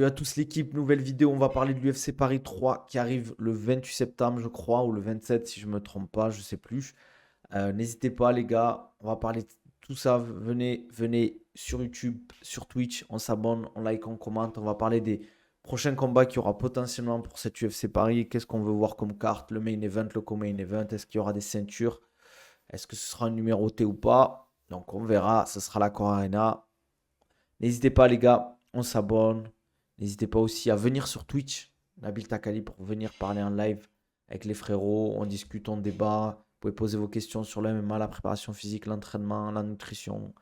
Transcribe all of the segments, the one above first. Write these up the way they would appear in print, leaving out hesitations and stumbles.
Salut à tous l'équipe, nouvelle vidéo, on va parler de l'UFC Paris 3 qui arrive le 28 septembre je crois, ou le 27 si je me trompe pas, je sais plus. N'hésitez pas les gars, on va parler de tout ça, venez sur YouTube, sur Twitch, on s'abonne, on like, on commente, on va parler des prochains combats qu'il y aura potentiellement pour cette UFC Paris, qu'est-ce qu'on veut voir comme carte, le main event, le co-main event, est-ce qu'il y aura des ceintures, est-ce que ce sera un numéroté ou pas, donc on verra, ce sera la Core Arena. N'hésitez pas les gars, on s'abonne. N'hésitez pas aussi à venir sur Twitch, Nabil Takali, pour venir parler en live avec les frérots. On discute, on débat. Vous pouvez poser vos questions sur le MMA, la préparation physique, l'entraînement, la nutrition.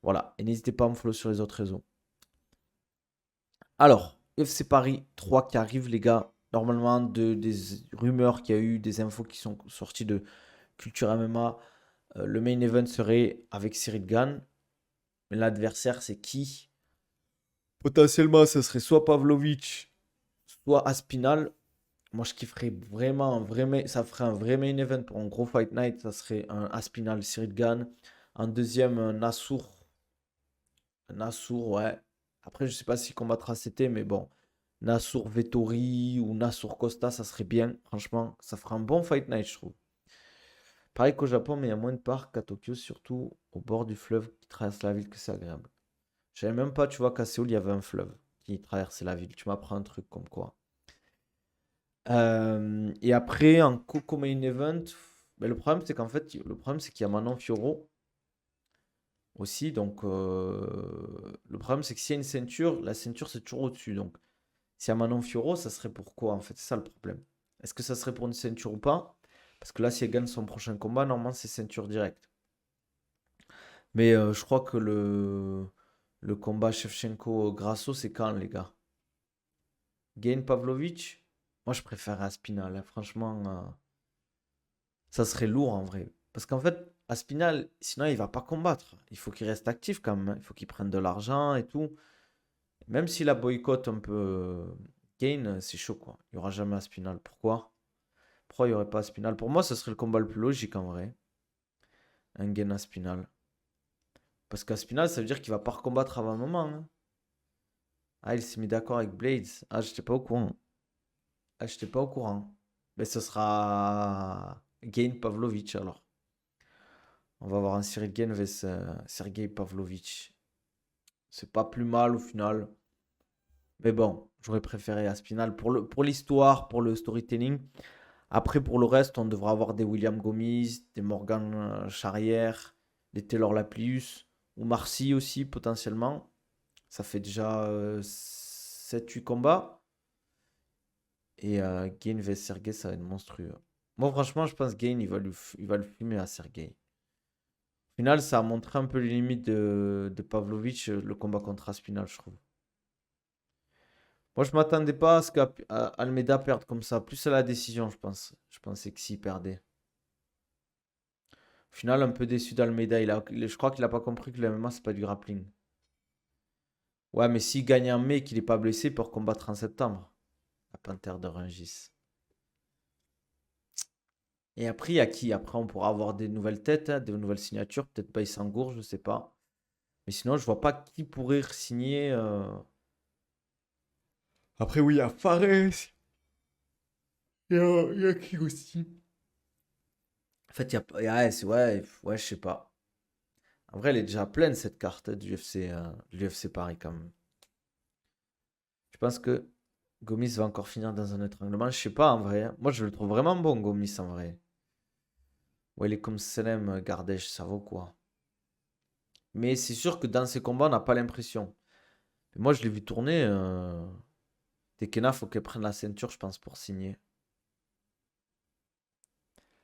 Voilà. Et n'hésitez pas à me follow sur les autres réseaux. Alors, UFC Paris 3 qui arrive, les gars. Normalement, des rumeurs qu'il y a eu, des infos qui sont sorties de Culture MMA. Le main event serait avec Cyril Gane. Mais l'adversaire, c'est qui? Potentiellement, ce serait soit Pavlovich, soit Aspinal. Moi, je kifferais vraiment ça ferait un vrai main event pour un gros fight night. Ça serait un Aspinal Cyril Gane. En deuxième, un Nassour. Nassour, ouais. Après, je sais pas s'il combattra CT, mais bon. Nassour Vettori ou Nassour Costa, ça serait bien. Franchement, ça ferait un bon fight night, je trouve. Pareil qu'au Japon, mais il y a moins de parcs qu'à Tokyo, surtout au bord du fleuve qui traverse la ville, que c'est agréable. Je savais même pas, tu vois, qu'à Séoul, il y avait un fleuve qui traversait la ville. Tu m'apprends un truc comme quoi. Et après, en Coco Main Event, ben, le problème, c'est qu'en fait, le problème, c'est qu'il y a Manon Fiorot aussi. Donc, le problème, c'est que s'il y a une ceinture, la ceinture, c'est toujours au-dessus. Donc, s'il y a Manon Fiorot, ça serait pour quoi, en fait? C'est ça le problème. Est-ce que ça serait pour une ceinture ou pas? Parce que là, si elle gagne son prochain combat, normalement, c'est ceinture directe. Mais je crois que le combat Shevchenko-Grasso, c'est quand, les gars? Gain Pavlovich? Moi, je préfère Aspinal, hein. Franchement, ça serait lourd en vrai. Parce qu'en fait, Aspinal, sinon, il va pas combattre. Il faut qu'il reste actif quand même, hein. Il faut qu'il prenne de l'argent et tout. Même s'il a boycott un peu Gain, c'est chaud quoi. Il y aura jamais Aspinal. Pourquoi? Pourquoi il n'y aurait pas Aspinal? Pour moi, ce serait le combat le plus logique en vrai. Un Gain Aspinal. Parce qu'Aspinal, ça veut dire qu'il va pas recombattre avant un moment, hein. Ah, il s'est mis d'accord avec Blades. Ah, j'étais pas au courant. Ah, j'étais pas au courant. Mais ce sera Gain Pavlovich alors. On va avoir un Cyril Gain vs Sergei Pavlovich. C'est pas plus mal au final. Mais bon, j'aurais préféré Aspinal pour l'histoire, pour le storytelling. Après, pour le reste, on devra avoir des William Gomis, des Morgan Charrière, des Taylor Laplius, ou Marcy aussi potentiellement. Ça fait déjà 7-8 combats. Et Gain vs Sergei, ça va être monstrueux. Moi, franchement, je pense que Gain, il va le fumer à Sergei. Au final, ça a montré un peu les limites de Pavlovich, le combat contre Aspinal, je trouve. Moi, je m'attendais pas à ce qu'Almeida perde comme ça. Plus à la décision, je pense. Je pensais que s'il perdait. Au final, un peu déçu d'Almeida. Je crois qu'il a pas compris que le MMA, c'est pas du grappling. Ouais, mais s'il gagne en mai et qu'il est pas blessé, il peut combattre en septembre. La Panthère de Rungis. Et après, il y a qui? Après, on pourra avoir des nouvelles têtes, hein, des nouvelles signatures. Peut-être Baïsangour, je sais pas. Mais sinon, je vois pas qui pourrait signer. Après, oui, il y a Fares. Il y a qui aussi? En fait, ouais, ouais, je sais pas. En vrai, elle est déjà pleine cette carte du UFC, de l'UFC Paris quand même. Je pense que Gomis va encore finir dans un étranglement. Je sais pas en vrai, hein. Moi, je le trouve vraiment bon, Gomis en vrai. Ouais, il est comme Selem Gardèche, ça vaut quoi. Mais c'est sûr que dans ces combats, on n'a pas l'impression. Moi, je l'ai vu tourner. Tekena, faut qu'elle prenne la ceinture, je pense, pour signer.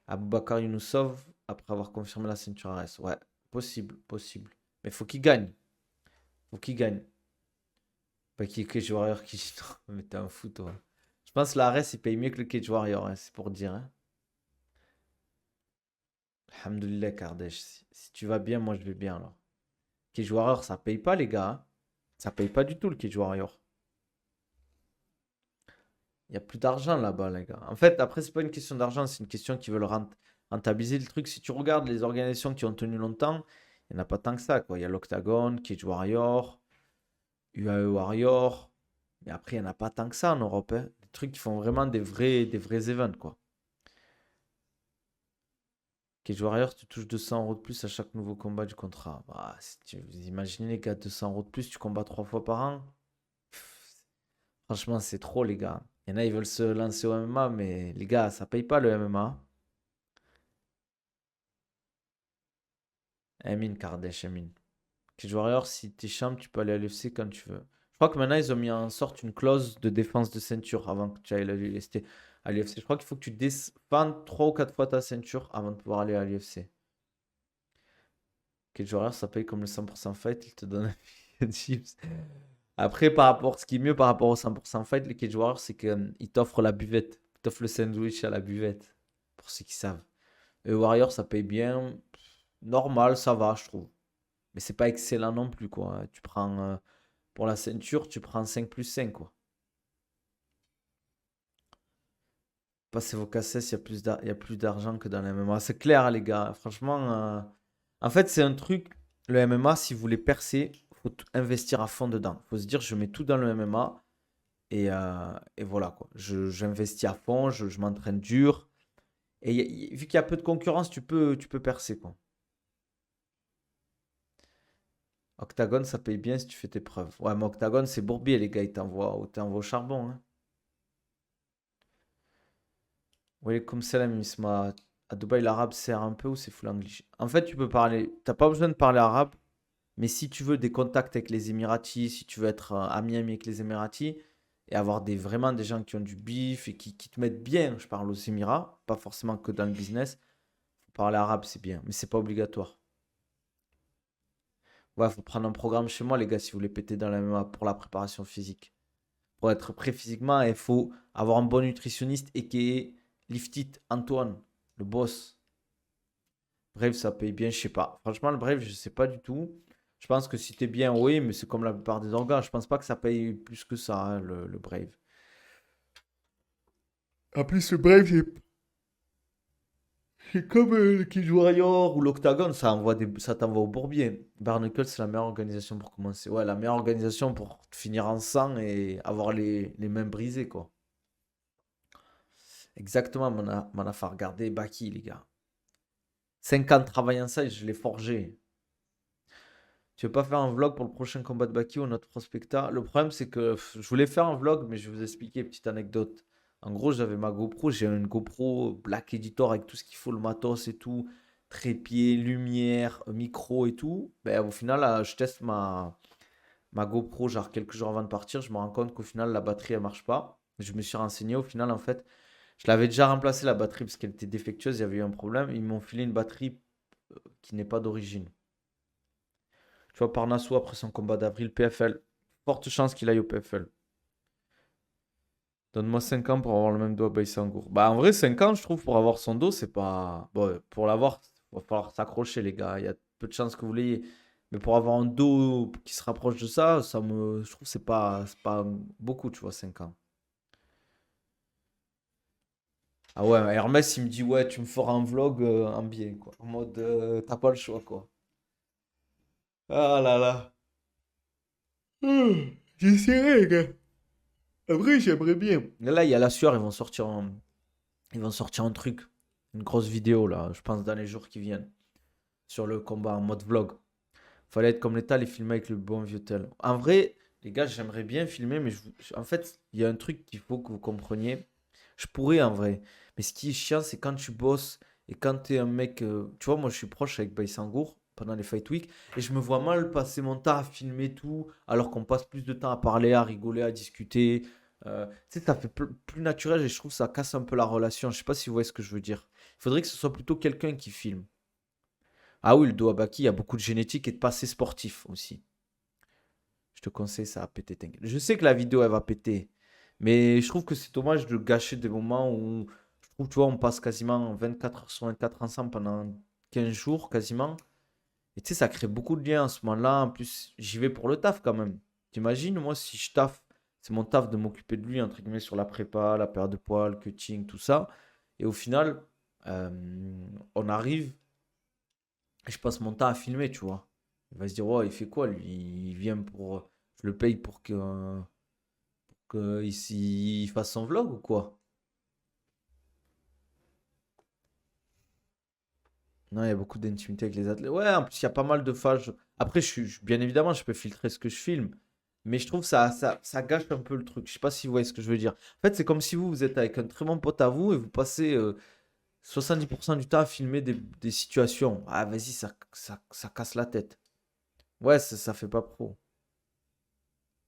Aboubakar Younousov, après avoir confirmé la ceinture ARS. Ouais, possible, possible. Mais faut qu'il gagne. Faut qu'il gagne. Pas qu'il y ait Cage Warrior qui dit non, mais t'es un fou, toi. Je pense que la RS, il paye mieux que le Cage Warrior, hein, c'est pour dire, hein. Alhamdoulilah, Kardesh. Si tu vas bien, moi je vais bien alors. Cage Warrior, ça paye pas, les gars, hein. Ça paye pas du tout le Cage Warrior. Il y a plus d'argent là-bas, les gars. En fait, après, c'est pas une question d'argent, c'est une question qui veulent rentabiliser le truc. Si tu regardes les organisations qui ont tenu longtemps, il n'y en a pas tant que ça, quoi. Il y a l'Octagon, Cage Warrior, UAE Warrior. Mais après, il n'y en a pas tant que ça en Europe, hein. Des trucs qui font vraiment des vrais events, quoi. Cage Warrior, tu touches 200 euros de plus à chaque nouveau combat du contrat. Bah, si vous imaginez, les gars, 200 euros de plus, tu combats 3 fois par an. Pff, franchement, c'est trop, les gars. Il y en a, ils veulent se lancer au MMA, mais les gars, ça paye pas le MMA. Emin Kardesh, Emin. Cage Warrior, si t'es champ, tu peux aller à l'UFC quand tu veux. Je crois que maintenant, ils ont mis en sorte une clause de défense de ceinture avant que tu ailles à l'UFC. Je crois qu'il faut que tu défendes 3 ou 4 fois ta ceinture avant de pouvoir aller à l'UFC. Cage Warrior, ça paye comme le 100% fight, il te donne un billet de chips. Après, ce qui est mieux par rapport au 100% fight, les Cage Warriors, c'est qu'il t'offre la buvette. Il t'offre le sandwich à la buvette. Pour ceux qui savent. Et Warrior, ça paye bien. Normal, ça va, je trouve. Mais c'est pas excellent non plus, quoi. Tu prends, pour la ceinture, tu prends 5+5, quoi. Passez vos cassettes, il y a plus d'argent que dans le MMA. C'est clair, les gars. Franchement, en fait, c'est un truc. Le MMA, si vous voulez percer, faut investir à fond dedans. Faut se dire, je mets tout dans le MMA et voilà, quoi. J'investis à fond, je m'entraîne dur. Et vu qu'il y a peu de concurrence, tu peux percer, quoi. Octagon, ça paye bien si tu fais tes preuves. Ouais, mais Octagon, c'est bourbier, les gars. Ils t'envoient au charbon, hein. Oui, comme c'est la Misma. À Dubaï, l'arabe sert un peu ou c'est full anglais? En fait, tu peux parler. T'as pas besoin de parler arabe, mais si tu veux des contacts avec les Émiratis, si tu veux être ami avec les Émiratis et avoir vraiment des gens qui ont du bif et qui te mettent bien, je parle aux Émirats, pas forcément que dans le business. Parler arabe, c'est bien, mais c'est pas obligatoire. Ouais, faut prendre un programme chez moi, les gars, si vous voulez péter dans la MMA pour la préparation physique. Pour être prêt physiquement, il faut avoir un bon nutritionniste et qui est Liftit Antoine, le boss. Brave, ça paye bien, je sais pas. Franchement, le Brave, je sais pas du tout. Je pense que si t'es bien, oui, mais c'est comme la plupart des organes. Je pense pas que ça paye plus que ça, hein, le Brave. En plus, le Brave, c'est comme le Cage Warrior ou l'Octagon, ça t'envoie au bourbier. Barnacle, c'est la meilleure organisation pour commencer. Ouais, la meilleure organisation pour finir en sang et avoir les mains brisées, quoi. Exactement, m'en a fait regarder Baki, les gars. 5 ans de travail en ça, et je l'ai forgé. Tu veux pas faire un vlog pour le prochain combat de Baki ou notre prospecta? Le problème, c'est que je voulais faire un vlog, mais je vais vous expliquer, petite anecdote. En gros, j'avais ma GoPro, j'ai une GoPro Black Editor avec tout ce qu'il faut, le matos et tout, trépied, lumière, micro et tout. Ben, au final, là, je teste ma GoPro, genre quelques jours avant de partir, je me rends compte qu'au final, la batterie, elle marche pas. Je me suis renseigné, au final, en fait, je l'avais déjà remplacé la batterie parce qu'elle était défectueuse, il y avait eu un problème. Ils m'ont filé une batterie qui n'est pas d'origine. Tu vois, Parnasso, après son combat d'avril, PFL. Forte chance qu'il aille au PFL. Donne-moi 5 ans pour avoir le même dos à Baïsangour. Bah, en vrai, 5 ans, je trouve, pour avoir son dos, c'est pas. Bon, pour l'avoir, il va falloir s'accrocher, les gars. Il y a peu de chances que vous l'ayez. Mais pour avoir un dos qui se rapproche de ça, je trouve que c'est pas beaucoup, tu vois, 5 ans. Ah ouais, Hermès, il me dit, ouais, tu me feras un vlog en bien, quoi. En mode, t'as pas le choix, quoi. Ah là là. J'essaierai, les gars. Après, j'aimerais bien. Là, il y a la sueur, ils vont sortir un truc, une grosse vidéo là, je pense dans les jours qui viennent, sur le combat en mode vlog. Fallait être comme l'état, les filmer avec le bon vieux tel. En vrai, les gars, j'aimerais bien filmer, mais en fait, il y a un truc qu'il faut que vous compreniez. Je pourrais en vrai, mais ce qui est chiant, c'est quand tu bosses et quand tu es un mec. Tu vois, moi je suis proche avec Baïsangour pendant les Fight Week et je me vois mal passer mon temps à filmer tout alors qu'on passe plus de temps à parler, à rigoler, à discuter. Tu sais, ça fait plus naturel et je trouve que ça casse un peu la relation. Je sais pas si vous voyez ce que je veux dire. Il faudrait que ce soit plutôt quelqu'un qui filme. Ah oui, le dos à Baki, il y a beaucoup de génétique et de passé sportif aussi. Je te conseille, ça va péter. T'inquiète. Je sais que la vidéo, elle va péter. Mais je trouve que c'est dommage de gâcher des moments où, je trouve, tu vois, on passe quasiment 24 heures sur 24 ensemble pendant 15 jours, quasiment. Et tu sais, ça crée beaucoup de liens à ce moment-là. En plus, j'y vais pour le taf quand même. T'imagines, moi, si je taffe, c'est mon taf de m'occuper de lui, entre guillemets, sur la prépa, la perte de poids, le cutting, tout ça. Et au final, euh, on arrive et je passe mon temps à filmer, tu vois. Il va se dire, ouais, il fait quoi, lui? Il vient pour. Je le paye pour qu'il fasse son vlog ou quoi? Non, il y a beaucoup d'intimité avec les athlètes. Ouais, en plus, il y a pas mal de phases. Après, bien évidemment, je peux filtrer ce que je filme. Mais je trouve ça gâche un peu le truc. Je sais pas si vous voyez ce que je veux dire. En fait, c'est comme si vous êtes avec un très bon pote à vous et vous passez 70% du temps à filmer des situations. Ah, vas-y, ça casse la tête. Ouais, ça fait pas pro.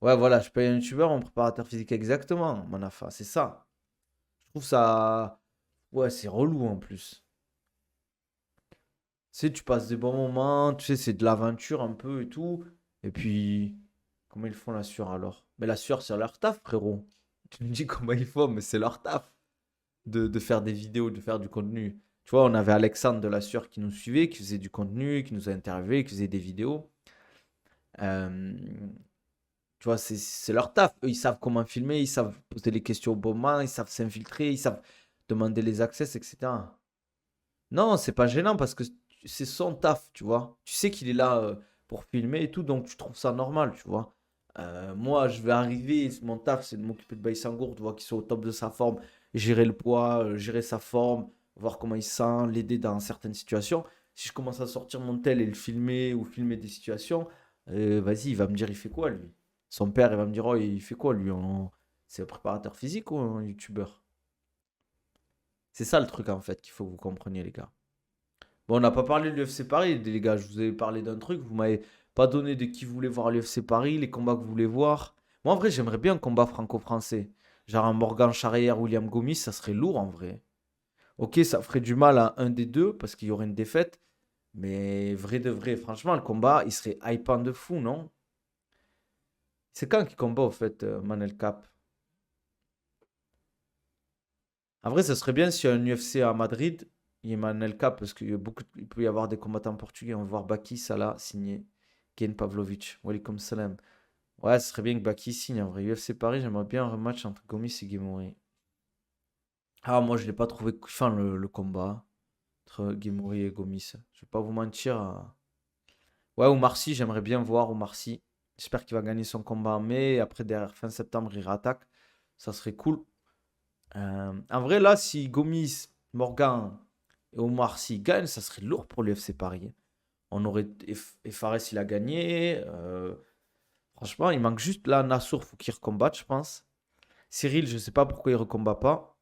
Ouais, voilà, je paye un youtubeur, mon préparateur physique, exactement, mon affaire, c'est ça. Je trouve ça. Ouais, c'est relou en plus. Tu sais, tu passes des bons moments, tu sais, c'est de l'aventure un peu et tout. Et puis, comment ils font la sueur alors? Mais la sueur, c'est leur taf, frérot. Tu me dis comment ils font, mais c'est leur taf de faire des vidéos, de faire du contenu. Tu vois, on avait Alexandre de la sueur qui nous suivait, qui faisait du contenu, qui nous a interviewé, qui faisait des vidéos. Euh, Tu vois, c'est leur taf. Eux, ils savent comment filmer, ils savent poser les questions au bon moment, ils savent s'infiltrer, ils savent demander les accès, etc. Non, c'est pas gênant parce que c'est son taf, tu vois. Tu sais qu'il est là pour filmer et tout, donc tu trouves ça normal, tu vois. Moi, je vais arriver, mon taf, c'est de m'occuper de Baïsangour, tu vois, qu'il soit au top de sa forme, gérer le poids, gérer sa forme, voir comment il se sent, l'aider dans certaines situations. Si je commence à sortir mon tel et le filmer ou filmer des situations, vas-y, il va me dire, il fait quoi, lui? Son père, il va me dire, oh, il fait quoi, lui? C'est un préparateur physique ou un youtubeur? C'est ça le truc, en fait, qu'il faut que vous compreniez, les gars. Bon, on n'a pas parlé de l'UFC Paris, les gars. Je vous ai parlé d'un truc. Vous m'avez pas donné de qui vous voulez voir à l'UFC Paris, les combats que vous voulez voir. Moi, en vrai, j'aimerais bien un combat franco-français. Genre un Morgan Charrière, William Gomis, ça serait lourd en vrai. Ok, ça ferait du mal à un des deux parce qu'il y aurait une défaite. Mais vrai de vrai, franchement, le combat, il serait hypant de fou, non? C'est quand qui combat, au fait, Manel Cap? En vrai, ça serait bien s'il y a un UFC à Madrid, il y a Manel Cap, parce il peut y avoir des combattants portugais. On va voir Baki, Salah, signé. Ken Pavlovich, Walaikum salam. Ouais, ce serait bien que Baki signe en vrai. UFC Paris, j'aimerais bien un rematch entre Gomis et Guimouri. Ah, moi, je l'ai pas trouvé kiffant le combat entre Guimouri et Gomis. Je vais pas vous mentir. Ouais, Oumar Sy, j'aimerais bien voir Oumar Sy. J'espère qu'il va gagner son combat en mai. Et après, derrière, fin septembre, il rattaque. Ça serait cool. En vrai, là, si Gomis, Morgan et Omar Sy gagnent, ça serait lourd pour l'UFC Paris. On aurait. Et Fares, il a gagné. Franchement, il manque juste là Nassour, faut qu'il recombatte, je pense. Cyril, je sais pas pourquoi il recombat pas.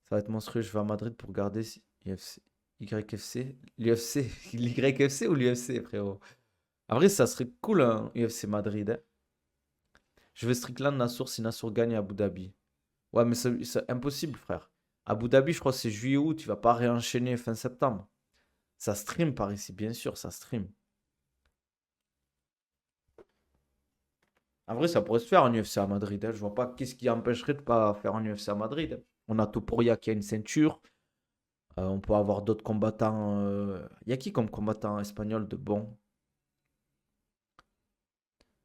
Ça va être monstrueux. Je vais à Madrid pour regarder UFC, YFC. L'UFC. L'YFC ou l'UFC, frérot? En vrai, ça serait cool, hein, UFC Madrid, hein. Je vais Strickland Nassour si Nassour gagne à Abu Dhabi. Ouais, mais c'est impossible, frère. Abu Dhabi, je crois que c'est juillet-août. Tu vas pas réenchaîner fin septembre. Ça stream par ici, bien sûr, ça stream. En vrai, ça pourrait se faire en UFC à Madrid, hein. Je vois pas qu'est-ce qui empêcherait de pas faire un UFC à Madrid. On a Topuria qui a une ceinture. On peut avoir d'autres combattants. Il y a qui comme combattant espagnol de bon?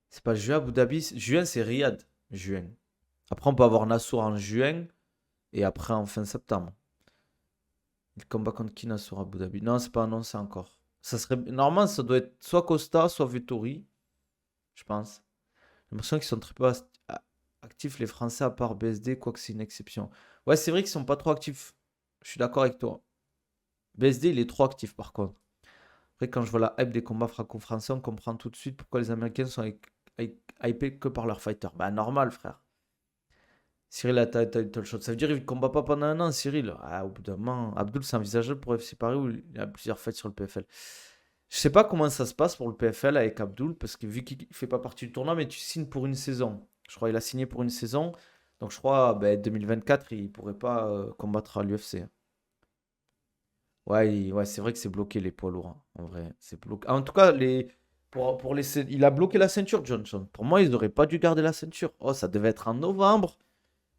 C'est pas juin Abu Dhabi. Juin, c'est Riyad. Juin. Après, on peut avoir Nassour en juin et après en fin septembre. Il combat contre qui Nassour à Abu Dhabi? Non, c'est pas annoncé encore. Ça serait normalement, ça doit être soit Costa, soit Vettori, je pense. J'ai l'impression qu'ils sont très peu actifs les Français à part BSD, quoique c'est une exception. Ouais, c'est vrai qu'ils sont pas trop actifs. Je suis d'accord avec toi. BSD, il est trop actif par contre. Après, quand je vois la hype des combats franco-français, on comprend tout de suite pourquoi les Américains sont hypés que par leurs fighters. Bah, normal, frère. Cyril a title shot. Ça veut dire qu'il ne combat pas pendant un an, Cyril. Ah, au bout d'un moment, Abdul, c'est envisageable pour FC Paris où il a plusieurs fights sur le PFL. Je sais pas comment ça se passe pour le PFL avec Abdul, parce que vu qu'il fait pas partie du tournoi, mais tu signes pour une saison. Je crois qu'il a signé pour une saison. Donc je crois, ben, 2024, il pourrait pas combattre à l'UFC. Ouais, ouais, c'est vrai que c'est bloqué les poids lourds, hein, en vrai. C'est bloqué. En tout cas, il a bloqué la ceinture, Johnson. Pour moi, ils n'auraient pas dû garder la ceinture. Oh, ça devait être en novembre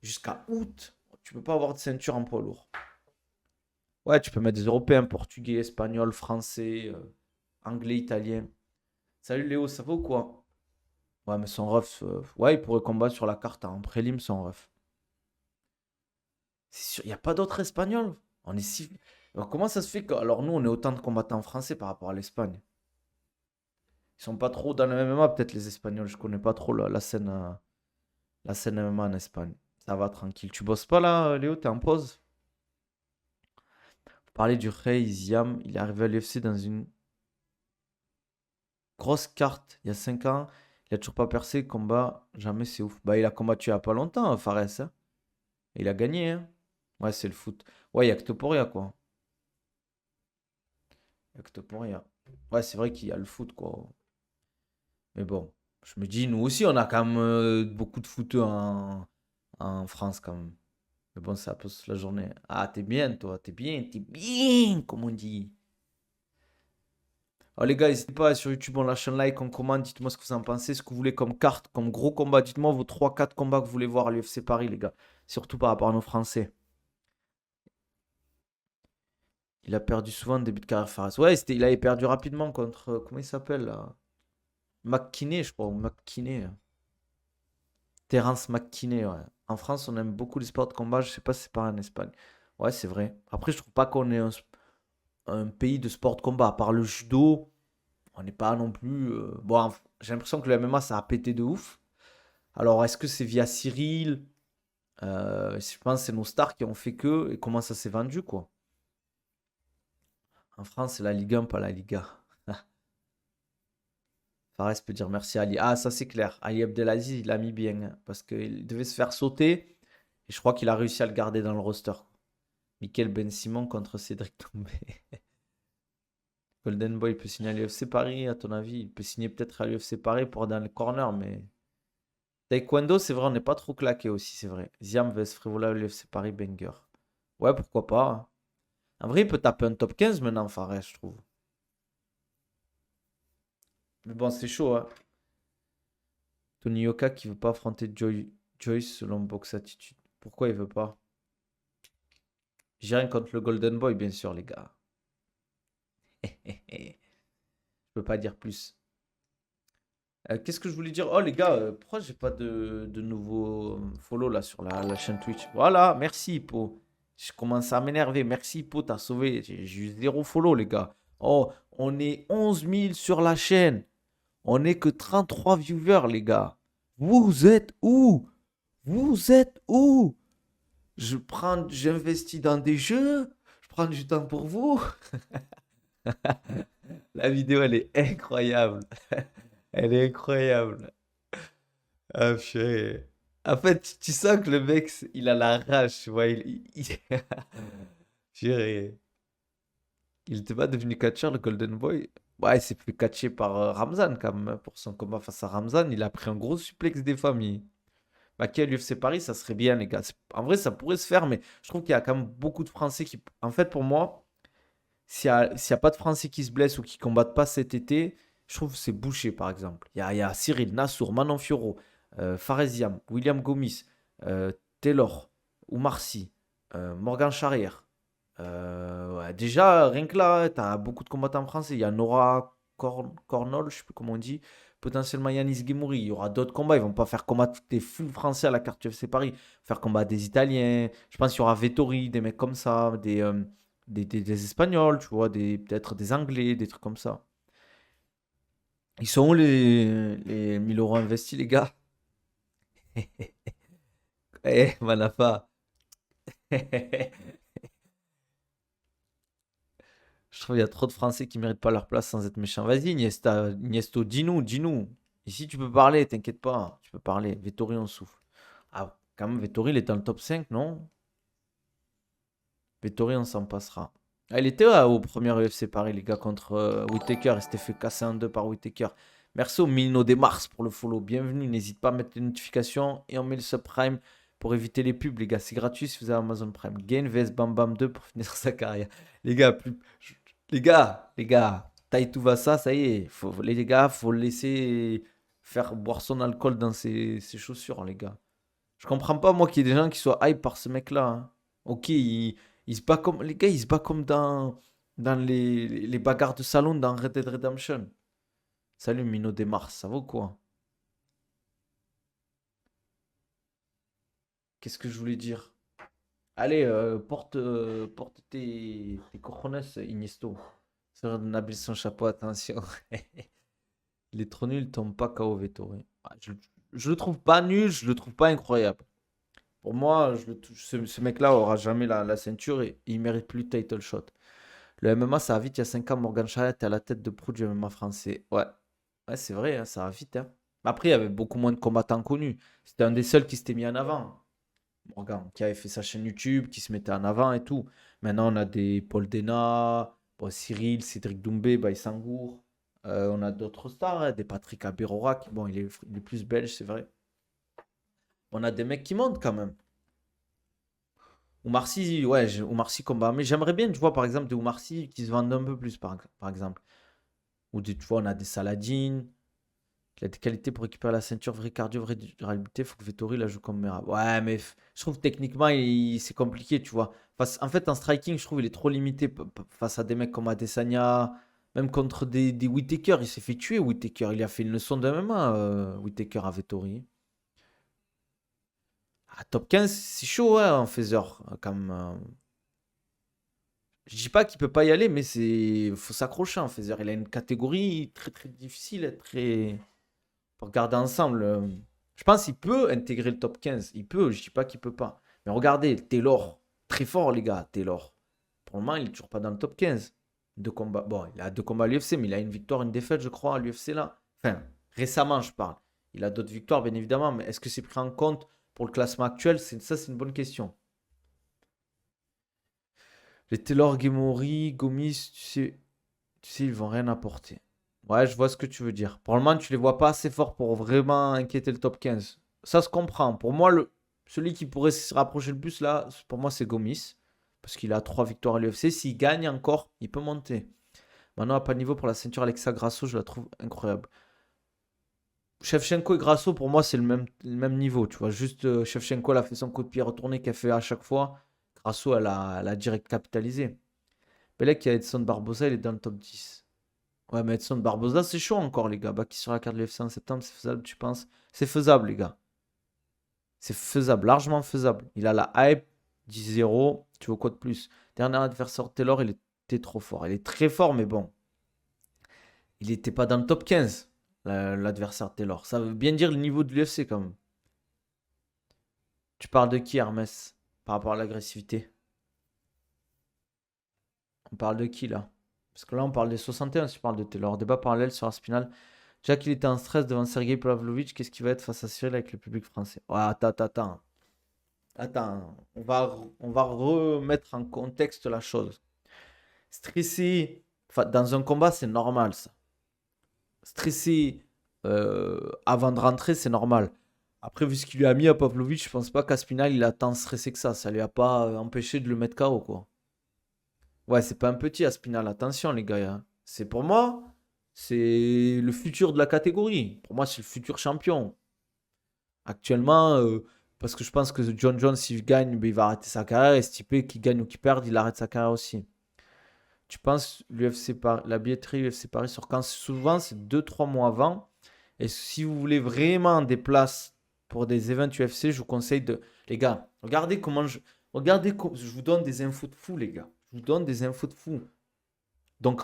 jusqu'à août. Tu peux pas avoir de ceinture en poids lourd. Ouais, tu peux mettre des Européens, Portugais, Espagnols, Français, Anglais, Italien. Salut Léo, ça va ou quoi? Ouais, mais son ref, ouais, il pourrait combattre sur la carte en prélim, son ref. C'est sûr, il n'y a pas d'autres Espagnols. On est si... Alors, comment ça se fait que... Alors nous, on est autant de combattants français par rapport à l'Espagne. Ils sont pas trop dans le MMA, peut-être les Espagnols. Je connais pas trop la scène. La scène MMA en Espagne. Ça va tranquille. Tu bosses pas là, Léo? T'es en pause? Parler du Rey Ziam. Il est arrivé à l'UFC dans une grosse carte il y a 5 ans. Il a toujours pas percé. Combat. Jamais, c'est ouf. Bah, il a combattu il y a pas longtemps, Fares, hein. Il a gagné, hein. Ouais, c'est le foot. Ouais, il y a que Topuria, quoi. Il y a que Topuria. Ouais, c'est vrai qu'il y a le foot, quoi. Mais bon, je me dis, nous aussi, on a quand même beaucoup de footeux en France, quand même. Mais bon, ça passe la journée. Ah, t'es bien, toi, t'es bien, comme on dit. Alors, les gars, n'hésitez pas sur YouTube, on lâche un like, on commente, dites-moi ce que vous en pensez, ce que vous voulez comme carte, comme gros combat. Dites-moi vos 3 4 combats que vous voulez voir à l'UFC Paris, les gars. Surtout par rapport à nos Français. Il a perdu souvent en début de carrière, Fares. Ouais, il avait perdu rapidement contre. Comment il s'appelle là? McKinney, je crois, ou McKinney. Terence McKinney, ouais. En France, on aime beaucoup les sports de combat. Je sais pas si c'est pareil en Espagne. Ouais, c'est vrai. Après, je trouve pas qu'on est un pays de sport de combat. À part le judo, on n'est pas non plus. Bon, j'ai l'impression que le MMA, ça a pété de ouf. Alors, est-ce que c'est via Cyril? Je pense que c'est nos stars qui ont fait que. Et comment ça s'est vendu, quoi. En France, c'est la Ligue 1, pas la Liga. Fares peut dire merci à Ali. Ah, ça c'est clair. Ali Abdelaziz, il l'a mis bien, hein, parce qu'il devait se faire sauter. Et je crois qu'il a réussi à le garder dans le roster. Michael Ben Simon contre Cédric Doumbé. Golden Boy, il peut signer à l'UFC Paris, à ton avis? Il peut signer peut-être à l'UFC Paris pour dans le corner, mais. Taekwondo, c'est vrai, on n'est pas trop claqué aussi, c'est vrai. Ziam vs Frivola à l'UFC Paris, banger. Ouais, pourquoi pas, hein. En vrai, il peut taper un top 15 maintenant, Fares, je trouve. Mais bon, c'est chaud, hein. Tony Yoka qui veut pas affronter Joyce selon Box Attitude. Pourquoi il veut pas? J'ai rien contre le Golden Boy, bien sûr, les gars. Je peux pas dire plus. Qu'est-ce que je voulais dire? Oh, les gars, pourquoi j'ai pas de nouveau follow là sur la chaîne Twitch? Voilà, merci, Hippo. Je commence à m'énerver. Merci, Hippo, t'as sauvé. J'ai eu 0 follow, les gars. Oh, on est 11 000 sur la chaîne. On n'est que 33 viewers, les gars. Vous êtes où? Vous êtes où? J'investis dans des jeux. Je prends du temps pour vous. La vidéo, elle est incroyable. Elle est incroyable. Ah, purée. En fait, tu sens que le mec, il a la rage, tu vois. Purée. Il n'était pas devenu catcheur, le Golden Boy. Ouais, il s'est fait catcher par Ramzan, quand même, hein, pour son combat face à Ramzan. Il a pris un gros suplex des familles. Bah, qui à l'UFC Paris, ça serait bien, les gars. En vrai, ça pourrait se faire, mais je trouve qu'il y a quand même beaucoup de Français qui. En fait, pour moi, s'il y a pas de Français qui se blessent ou qui combattent pas cet été, je trouve que c'est bouché, par exemple. Il y a Cyril, Nassour, Manon Fiorot, Faresiam, William Gomis, Taylor, Oumar Sy, Morgan Charrière. Ouais, déjà, rien que là, tu as beaucoup de combattants français. Il y a Nora Cornol, je sais plus comment on dit. Potentiellement Yanis Guimouri. Il y aura d'autres combats. Ils vont pas faire combattre des full français à la carte UFC Paris. Faire combattre des Italiens. Je pense qu'il y aura Vettori, des mecs comme ça. Des Espagnols, tu vois. Peut-être des Anglais, des trucs comme ça. Ils sont où les 1 000 € investis, les gars? Eh, Manafa. Je trouve qu'il y a trop de Français qui méritent pas leur place sans être méchants. Vas-y, Iniesta, dis-nous, dis-nous. Ici, tu peux parler, t'inquiète pas. Tu peux parler. Vettori, on souffle. Ah, quand même, Vettori, il est dans le top 5, non? Vettori, on s'en passera. Ah, il était au premier UFC Paris, les gars, contre Whittaker. Il s'était fait casser en deux par Whittaker. Merci au Mino des Mars pour le follow. Bienvenue. N'hésite pas à mettre les notifications et on met le subprime pour éviter les pubs, les gars. C'est gratuit si vous avez Amazon Prime. Gain vs Bam Bam 2 pour finir sa carrière. Les gars, les gars, Taïtou va ça y est. Les gars, faut le laisser faire boire son alcool dans ses chaussures, les gars. Je comprends pas, moi, qu'il y ait des gens qui soient hype par ce mec-là, hein. Ok, il se bat comme. Les gars, il se bat comme dans les bagarres de salon dans Red Dead Redemption. Salut, Mino des Mars, ça vaut quoi? Qu'est-ce que je voulais dire? Allez, porte tes cojones, Inisto. Sur Nabil son chapeau, attention. Il est trop nul, il tombe pas KO Vettori. Ah, je le trouve pas nul, je le trouve pas incroyable. Pour moi, ce mec-là aura jamais la ceinture et il mérite plus de title shot. Le MMA, ça va vite. Il y a 5 ans, Morgan Charrette est à la tête de pro du MMA français. Ouais, ouais, c'est vrai, hein, ça va vite, hein. Après, il y avait beaucoup moins de combattants connus. C'était un des seuls qui s'était mis en avant. Morgan, qui avait fait sa chaîne YouTube, qui se mettait en avant et tout. Maintenant, on a des Paul Dena, bon, Cyril, Cédric Doumbé, Baïsangour. On a d'autres stars, hein, des Patrick Abirora, qui, bon, il est plus belge, c'est vrai. On a des mecs qui montent quand même. Oumar Sy, ouais, Oumar Sy combat. Mais j'aimerais bien, tu vois, par exemple, des Oumar Sy qui se vendent un peu plus, par exemple. Ou des, tu vois, on a des Saladin, qui a des qualités pour récupérer la ceinture, vrai cardio, vraie durabilité. Faut que Vettori la joue comme Merab. Ouais, mais je trouve techniquement, c'est compliqué, tu vois. En fait, en striking, je trouve il est trop limité face à des mecs comme Adesanya. Même contre des Whittaker, il s'est fait tuer, Whittaker. Il a fait une leçon de MMA, Whittaker à Vettori. Ah, top 15, c'est chaud, ouais, en faiseur. Comme, je dis pas qu'il peut pas y aller, mais faut s'accrocher en faiseur. Il a une catégorie très très difficile, très pour regarder ensemble. Je pense qu'il peut intégrer le top 15. Il peut, je dis pas qu'il peut pas. Mais regardez, Taylor, très fort les gars, Taylor. Pour le moment, il est toujours pas dans le top 15. Deux combats. Bon, il a deux combats à l'UFC, mais il a une victoire, une défaite, je crois, à l'UFC là. Enfin, récemment, je parle. Il a d'autres victoires, bien évidemment, mais est-ce que c'est pris en compte pour le classement actuel? Ça, c'est une bonne question. Les Taylor, Gemori, Gomis, tu sais, ils vont rien apporter. Ouais, je vois ce que tu veux dire. Pour le moment, tu les vois pas assez forts pour vraiment inquiéter le top 15. Ça se comprend. Pour moi, celui qui pourrait se rapprocher le plus là, pour moi, c'est Gomis. Parce qu'il a 3 victoires à l'UFC. S'il gagne encore, il peut monter. Maintenant, à pas de niveau pour la ceinture, Alexa Grasso, je la trouve incroyable. Shevchenko et Grasso, pour moi, c'est le même niveau. Tu vois, juste Shevchenko, elle a fait son coup de pied retourné qu'elle fait à chaque fois. Grasso, elle a direct capitalisé. Belek, qui a Edson Barbosa, il est dans le top 10. Ouais, mais Edson Barbosa, c'est chaud encore, les gars. Bah, qui sur la carte de l'UFC en septembre, c'est faisable, tu penses? C'est faisable, les gars. C'est faisable, largement faisable. Il a la hype, 10-0. Tu veux quoi de plus? Dernier adversaire Taylor, il était trop fort. Il est très fort, mais bon. Il n'était pas dans le top 15, l'adversaire Taylor. Ça veut bien dire le niveau de l'UFC, quand même. Tu parles de qui, Hermès? Par rapport à l'agressivité. On parle de qui, là? Parce que là, on parle des 61, si tu parles de Taylor. Débat parallèle sur Aspinal. Déjà qu'il était en stress devant Sergei Pavlovitch, qu'est-ce qu'il va être face à Cyril avec le public français? Ouais, attends, attends, attends. Attends, on va remettre en contexte la chose. Stresser, enfin, dans un combat, c'est normal, ça. Stresser avant de rentrer, c'est normal. Après, vu ce qu'il lui a mis à Pavlovitch, je pense pas qu'Aspinal, il a tant stressé que ça. Ça lui a pas empêché de le mettre KO, quoi. Ouais, c'est pas un petit Aspinal, attention, les gars, hein. C'est pour moi, c'est le futur de la catégorie. Pour moi, c'est le futur champion. Actuellement, parce que je pense que John Jones, s'il gagne, ben, il va arrêter sa carrière. Et Stipe, qui gagne ou qui perd, il arrête sa carrière aussi. Tu penses la billetterie UFC Paris sur quand? Souvent, c'est 2 3 mois avant. Et si vous voulez vraiment des places pour des events UFC, je vous conseille de. Les gars, regardez comment je. Regardez, je vous donne des infos de fou, les gars. Je vous donne des infos de fou. Donc,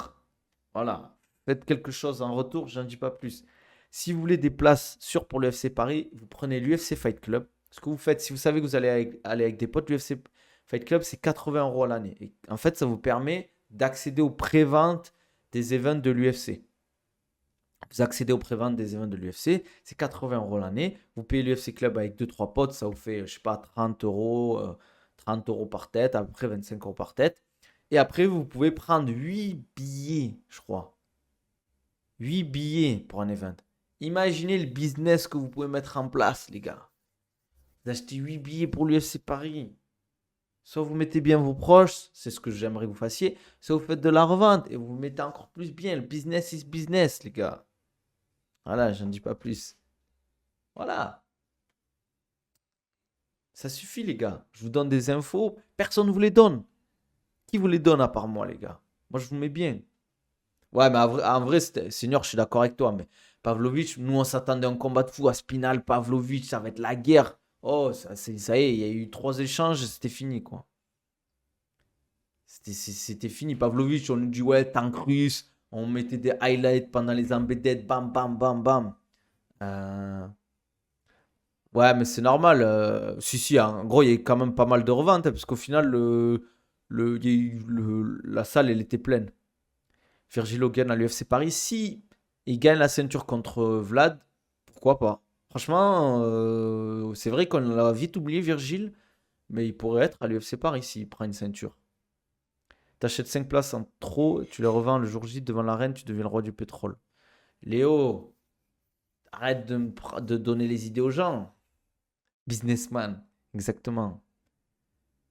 voilà. Faites quelque chose en retour, j'en dis pas plus. Si vous voulez des places sûres pour l'UFC Paris, vous prenez l'UFC Fight Club. Ce que vous faites, si vous savez que vous allez aller avec des potes, l'UFC Fight Club, c'est 80 € à l'année. Et en fait, ça vous permet d'accéder aux préventes des events de l'UFC. Vous accédez aux préventes des events de l'UFC, c'est 80 € l'année. Vous payez l'UFC Club avec deux trois potes, ça vous fait, je sais pas, 30 €, 30 € par tête, à peu près 25 € par tête. Et après, vous pouvez prendre 8 billets, je crois. 8 billets pour un event. Imaginez le business que vous pouvez mettre en place, les gars. Vous achetez 8 billets pour l'UFC Paris. Soit vous mettez bien vos proches, c'est ce que j'aimerais que vous fassiez, soit vous faites de la revente et vous vous mettez encore plus bien. Le business is business, les gars. Voilà, j'en dis pas plus. Voilà, ça suffit, les gars. Je vous donne des infos, personne ne vous les donne. Qui vous les donne à part moi, les gars? Moi, je vous mets bien. Ouais, mais en vrai, Senior, je suis d'accord avec toi. Mais Pavlovitch, nous, on s'attendait à un combat de fou. À Spinal, Pavlovitch, ça va être la guerre. Oh, ça y est, il y a eu 3 échanges, c'était fini, quoi. C'était fini. Pavlovitch, on nous dit, ouais, tank russe. On mettait des highlights pendant les embedded, bam, bam, bam, bam. Euh, Ouais, mais c'est normal. Si, en gros, il y a eu quand même pas mal de reventes, hein, parce qu'au final, il y a eu la salle, elle était pleine. Virgil Hogan à l'UFC Paris, si il gagne la ceinture contre Vlad, pourquoi pas? Franchement, c'est vrai qu'on l'a vite oublié, Virgil, mais il pourrait être à l'UFC Paris s'il prend une ceinture. T'achètes 5 places en trop, tu les revends le jour J devant l'arène, tu deviens le roi du pétrole. Léo, arrête de donner les idées aux gens. Businessman, exactement.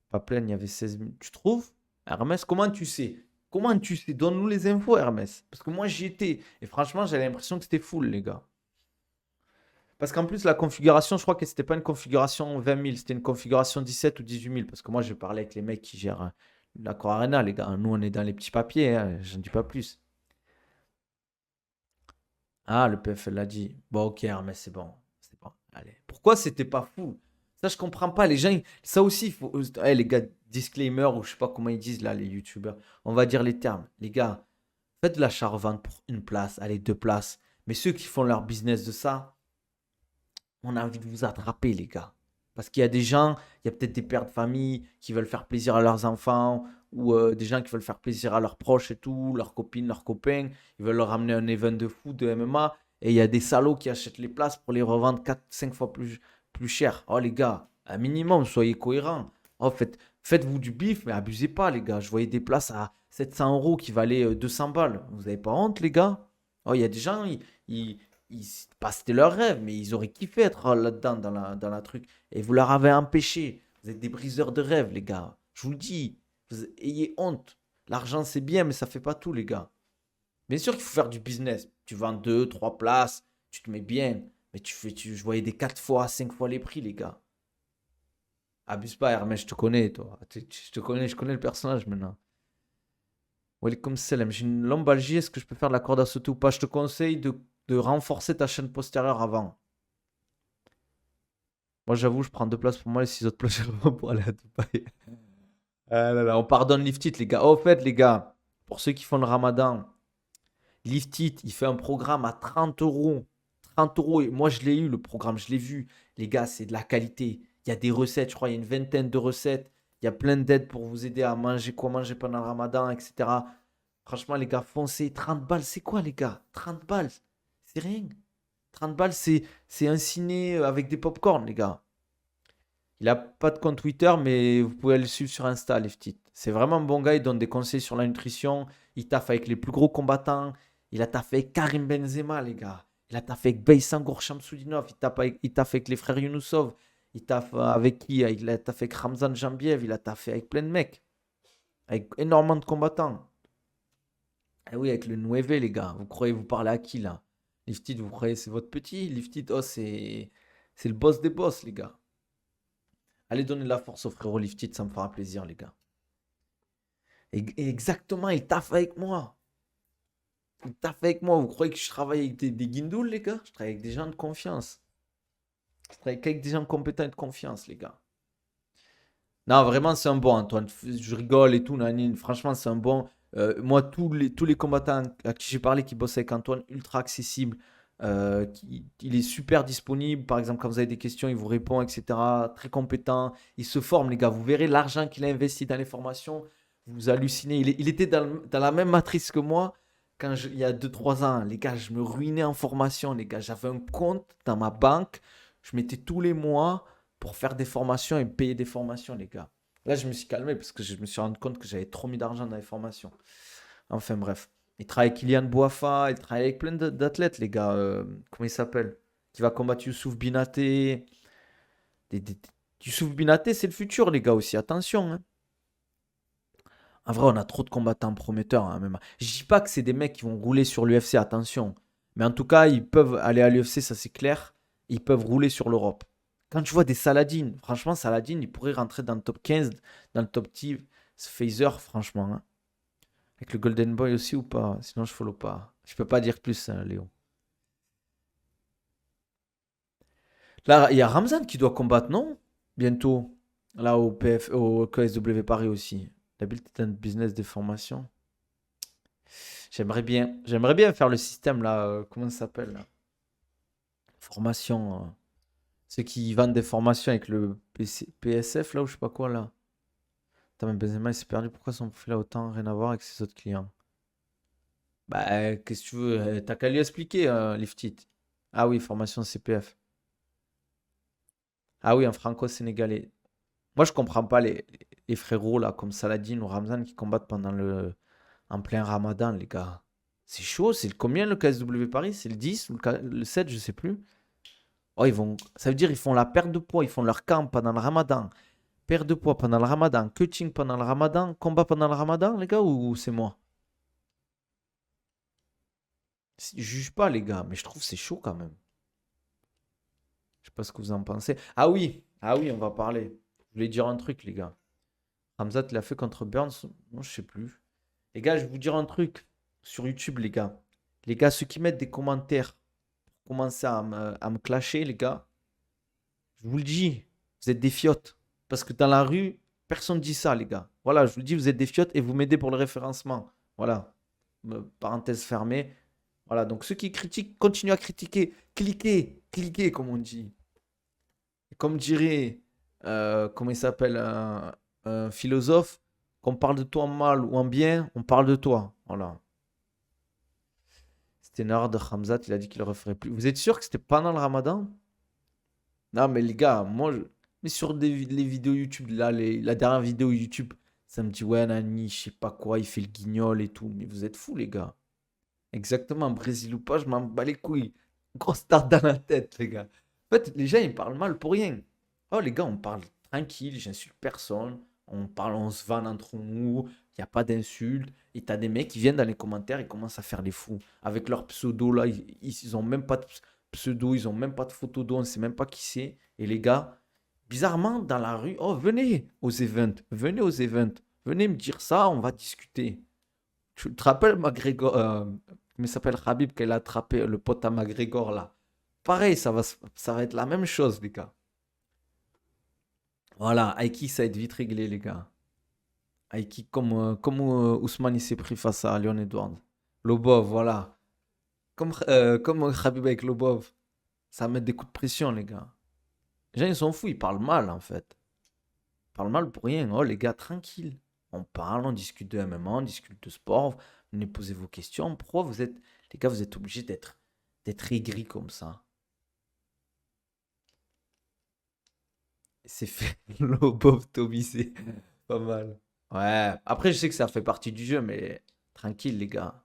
Pas pleine, il y avait 16 000. Tu trouves? Hermès, comment tu sais? Comment tu sais? Donne-nous les infos, Hermès. Parce que moi, j'y étais. Et franchement, j'avais l'impression que c'était full, les gars. Parce qu'en plus, la configuration, je crois que c'était pas une configuration 20 000, c'était une configuration 17 ou 18 000. Parce que moi, je parlais avec les mecs qui gèrent l'Accor Arena, les gars. Nous, on est dans les petits papiers, hein, je ne dis pas plus. Ah, le PFL l'a dit. Bon, ok, Hermès, c'est bon. C'est bon. Allez. Pourquoi c'était pas fou? Ça, je comprends pas. Les gens, ça aussi, il faut. Les gars, disclaimer, ou je sais pas comment ils disent là, les youtubeurs. On va dire les termes. Les gars, faites de l'achat-revente pour une place, allez, deux places. Mais ceux qui font leur business de ça, on a envie de vous attraper, les gars. Parce qu'il y a des gens, il y a peut-être des pères de famille qui veulent faire plaisir à leurs enfants, ou des gens qui veulent faire plaisir à leurs proches et tout, leurs copines, leurs copains. Ils veulent leur ramener un event de foot, de MMA. Et il y a des salauds qui achètent les places pour les revendre 4, 5 fois plus cher. Oh, les gars, un minimum, soyez cohérents. Oh, faites-vous du bif, mais abusez pas, les gars. Je voyais des places à 700 euros qui valaient 200 balles. Vous n'avez pas honte, les gars? Oh, il y a des gens, ils, pas c'était leur rêve, mais ils auraient kiffé être là-dedans, dans la truc. Et vous leur avez empêché. Vous êtes des briseurs de rêves, les gars. Je vous le dis. Ayez honte. L'argent, c'est bien, mais ça fait pas tout, les gars. Bien sûr qu'il faut faire du business. Tu vends deux, trois places, tu te mets bien. Mais je voyais des 4 fois, 5 fois les prix, les gars. Abuse pas, Hermès, je te connais, toi. Je te connais, je connais le personnage maintenant. Welcome salam. J'ai une lombalgie. Est-ce que je peux faire de la corde à sauter ou pas? Je te conseille de renforcer ta chaîne postérieure avant. Moi, j'avoue, je prends deux places pour moi et 6 autres places pour aller à Dubaï. Ah là là, on pardonne Lift It, les gars. Oh, au fait, les gars, pour ceux qui font le ramadan, Lift It, il fait un programme à 30 euros. 30 euros. Et moi, je l'ai eu, le programme, je l'ai vu. Les gars, c'est de la qualité. Il y a des recettes, je crois, il y a une vingtaine de recettes. Il y a plein d'aides pour vous aider à manger quoi manger pendant le ramadan, etc. Franchement, les gars, foncez. 30 balles, c'est quoi, les gars? 30 balles, c'est rien. 30 balles, c'est un ciné avec des pop-corn, les gars. Il a pas de compte Twitter, mais vous pouvez le suivre sur Insta, Leftit. C'est vraiment un bon gars, il donne des conseils sur la nutrition. Il taffe avec les plus gros combattants. Il a taffé avec Karim Benzema, les gars. Il a taffé avec Beysangour Shamsudinov. Il taffe avec les frères Younoussov. Il taffe avec qui? Il a taffé avec Ramzan Jambiev. Il a taffé avec plein de mecs. Avec énormément de combattants. Ah oui, avec le Nueve, les gars. Vous croyez vous parlez à qui, là? Lifted, vous croyez c'est votre petit? Lifted, oh, c'est le boss des boss, les gars. Allez donner de la force au frérot Lifted, ça me fera plaisir, les gars. Et exactement, il taffe avec moi. Il taffe avec moi. Vous croyez que je travaille avec des guindoules, les gars? Je travaille avec des gens de confiance. Je travaille qu'avec des gens compétents et de confiance, les gars. Non, vraiment, c'est un bon, Antoine. Je rigole et tout, nanine. Franchement, c'est un bon. Moi, tous les combattants à qui j'ai parlé qui bossent avec Antoine, ultra accessible. Il est super disponible. Par exemple, quand vous avez des questions, il vous répond, etc. Très compétent. Il se forme, les gars. Vous verrez l'argent qu'il a investi dans les formations. Vous hallucinez. Il était dans la même matrice que moi il y a 2 3 ans. Les gars, je me ruinais en formation, les gars. J'avais un compte dans ma banque. Je mettais tous les mois pour faire des formations et payer des formations, les gars. Là, je me suis calmé parce que je me suis rendu compte que j'avais trop mis d'argent dans les formations. Enfin, bref. Il travaille avec Kylian Boafa, il travaille avec plein d'athlètes, les gars. Comment il s'appelle? Qui va combattre Youssouf Binaté. Youssouf Binaté, c'est le futur, les gars, aussi. Attention, hein. En vrai, on a trop de combattants prometteurs, hein, même. Je dis pas que c'est des mecs qui vont rouler sur l'UFC, attention. Mais en tout cas, ils peuvent aller à l'UFC, ça c'est clair. Ils peuvent rouler sur l'Europe. Quand tu vois des Saladin, franchement, Saladin, il pourrait rentrer dans le top 15, dans le top 10. Phaser, franchement, hein. Avec le Golden Boy aussi ou pas? Sinon, je follow pas. Je peux pas dire plus, hein, Léo. Là, il y a Ramzan qui doit combattre, non? Bientôt. Là, au KSW Paris aussi. La Build est un business de formation. J'aimerais bien faire le système là. Comment ça s'appelle là? Formation. Ceux qui vendent des formations avec le PSF, là, ou je sais pas quoi, là. Attends, mais Benzema, il s'est perdu. Pourquoi son profil a autant rien à voir avec ses autres clients? Bah, qu'est-ce que tu veux? T'as qu'à lui expliquer, Liftit. Ah oui, formation CPF. Ah oui, un franco-sénégalais. Moi, je comprends pas les frérots, là, comme Saladin ou Ramzan, qui combattent en plein ramadan, les gars. C'est chaud. C'est le combien, le KSW Paris? C'est le 10 ou le 7, je sais plus. Oh, ça veut dire ils font la perte de poids, ils font leur camp pendant le ramadan. Perte de poids pendant le ramadan, cutting pendant le ramadan, combat pendant le ramadan, les gars, ou c'est moi? Je juge pas, les gars, mais je trouve que c'est chaud quand même. Je sais pas ce que vous en pensez. Ah oui, on va parler. Je voulais dire un truc, les gars. Hamzat l'a fait contre Burns. Non, je sais plus. Les gars, je vais vous dire un truc sur YouTube, les gars. Les gars, ceux qui mettent des commentaires pour commencer à me clasher, les gars, je vous le dis, vous êtes des fiottes. Parce que dans la rue, personne ne dit ça, les gars. Voilà, je vous le dis, vous êtes des fiottes et vous m'aidez pour le référencement. Voilà. Parenthèse fermée. Voilà, donc ceux qui critiquent, continuent à critiquer. Cliquez, cliquez, comme on dit. Comme dirait, comment il s'appelle, un philosophe, qu'on parle de toi en mal ou en bien, on parle de toi. Voilà. C'était une erreur de Hamzat, il a dit qu'il ne le referait plus. Vous êtes sûr que c'était pendant le ramadan? Non, mais les gars, mais sur les vidéos YouTube, là, la dernière vidéo YouTube, ça me dit, ouais, Nani, je sais pas quoi, il fait le guignol et tout. Mais vous êtes fous, les gars. Exactement, Brésil ou pas, je m'en bats les couilles. Grosse start dans la tête, les gars. En fait, les gens, ils parlent mal pour rien. Oh, les gars, on parle tranquille, j'insulte personne. On parle, on se vanne entre nous, il n'y a pas d'insultes. Et t'as des mecs qui viennent dans les commentaires, ils commencent à faire les fous. Avec leur pseudo, là, ils ont même pas de pseudo, ils ont même pas de photo d'eux, on sait même pas qui c'est. Et les gars, bizarrement, dans la rue, oh, venez aux events, venez me dire ça, on va discuter. Tu te rappelles McGregor, comment il s'appelle Khabib, qu'elle a attrapé le pote à McGregor là. Pareil, ça va être la même chose, les gars. Voilà, Aiki, ça va être vite réglé, les gars. Aiki, comme Ousmane il s'est pris face à Leon Edwards. Lobov, voilà. Comme Khabib avec Lobov. Ça va mettre des coups de pression, les gars. Les gens, ils sont fous, ils parlent mal, en fait. Ils parlent mal pour rien. Oh, les gars, tranquille. On parle, on discute de MMA, on discute de sport. Venez poser vos questions. Pourquoi vous êtes, les gars, vous êtes obligés d'être aigris comme ça? C'est fait. Lobov, Toby, c'est pas mal. Ouais, après, je sais que ça fait partie du jeu, mais tranquille, les gars.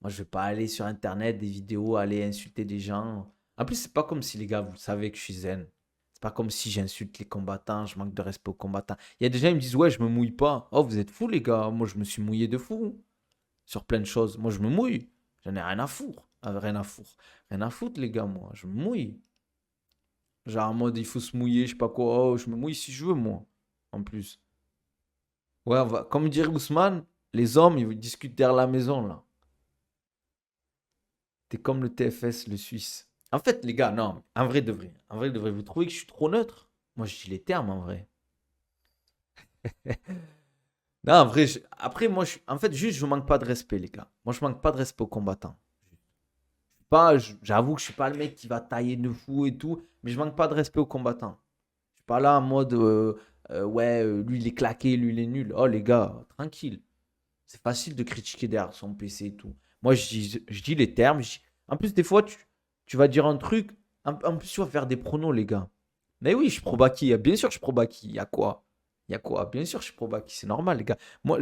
Moi, je vais pas aller sur Internet, des vidéos, aller insulter des gens. En plus, c'est pas comme si, les gars, vous savez que je suis zen. C'est pas comme si j'insulte les combattants, je manque de respect aux combattants. Il y a des gens qui me disent, ouais, je me mouille pas. Oh, vous êtes fous, les gars. Moi, je me suis mouillé de fou sur plein de choses. Moi, je me mouille. J'en ai rien à foutre. Rien à foutre. Rien à foutre, les gars, moi. Je me mouille. Genre, en mode, il faut se mouiller, je sais pas quoi. Oh, je me mouille si je veux, moi. En plus. Ouais, comme dirait Ousmane, les hommes, ils discutent derrière la maison, là. T'es comme le TFS, le Suisse. En fait, les gars, non, en vrai de vrai. En vrai de vrai, vous trouvez que je suis trop neutre? Moi, je dis les termes, en vrai. Non, en vrai, après, moi, en fait, juste, je manque pas de respect, les gars. Moi, je manque pas de respect aux combattants. Pas, j'avoue que je suis pas le mec qui va tailler de fou et tout, mais je manque pas de respect aux combattants. Je suis pas là en mode, ouais, lui, il est claqué, lui, il est nul. Oh, les gars, tranquille. C'est facile de critiquer derrière son PC et tout. Moi, je dis les termes. En plus, des fois, tu vas dire un truc. En plus, tu vas faire des pronos, les gars. Mais oui, je suis pro Baki. Bien sûr, je suis pro Baki. Il y a quoi? Il y a quoi? Bien sûr, je suis pro Baki. C'est normal, les gars. Moi,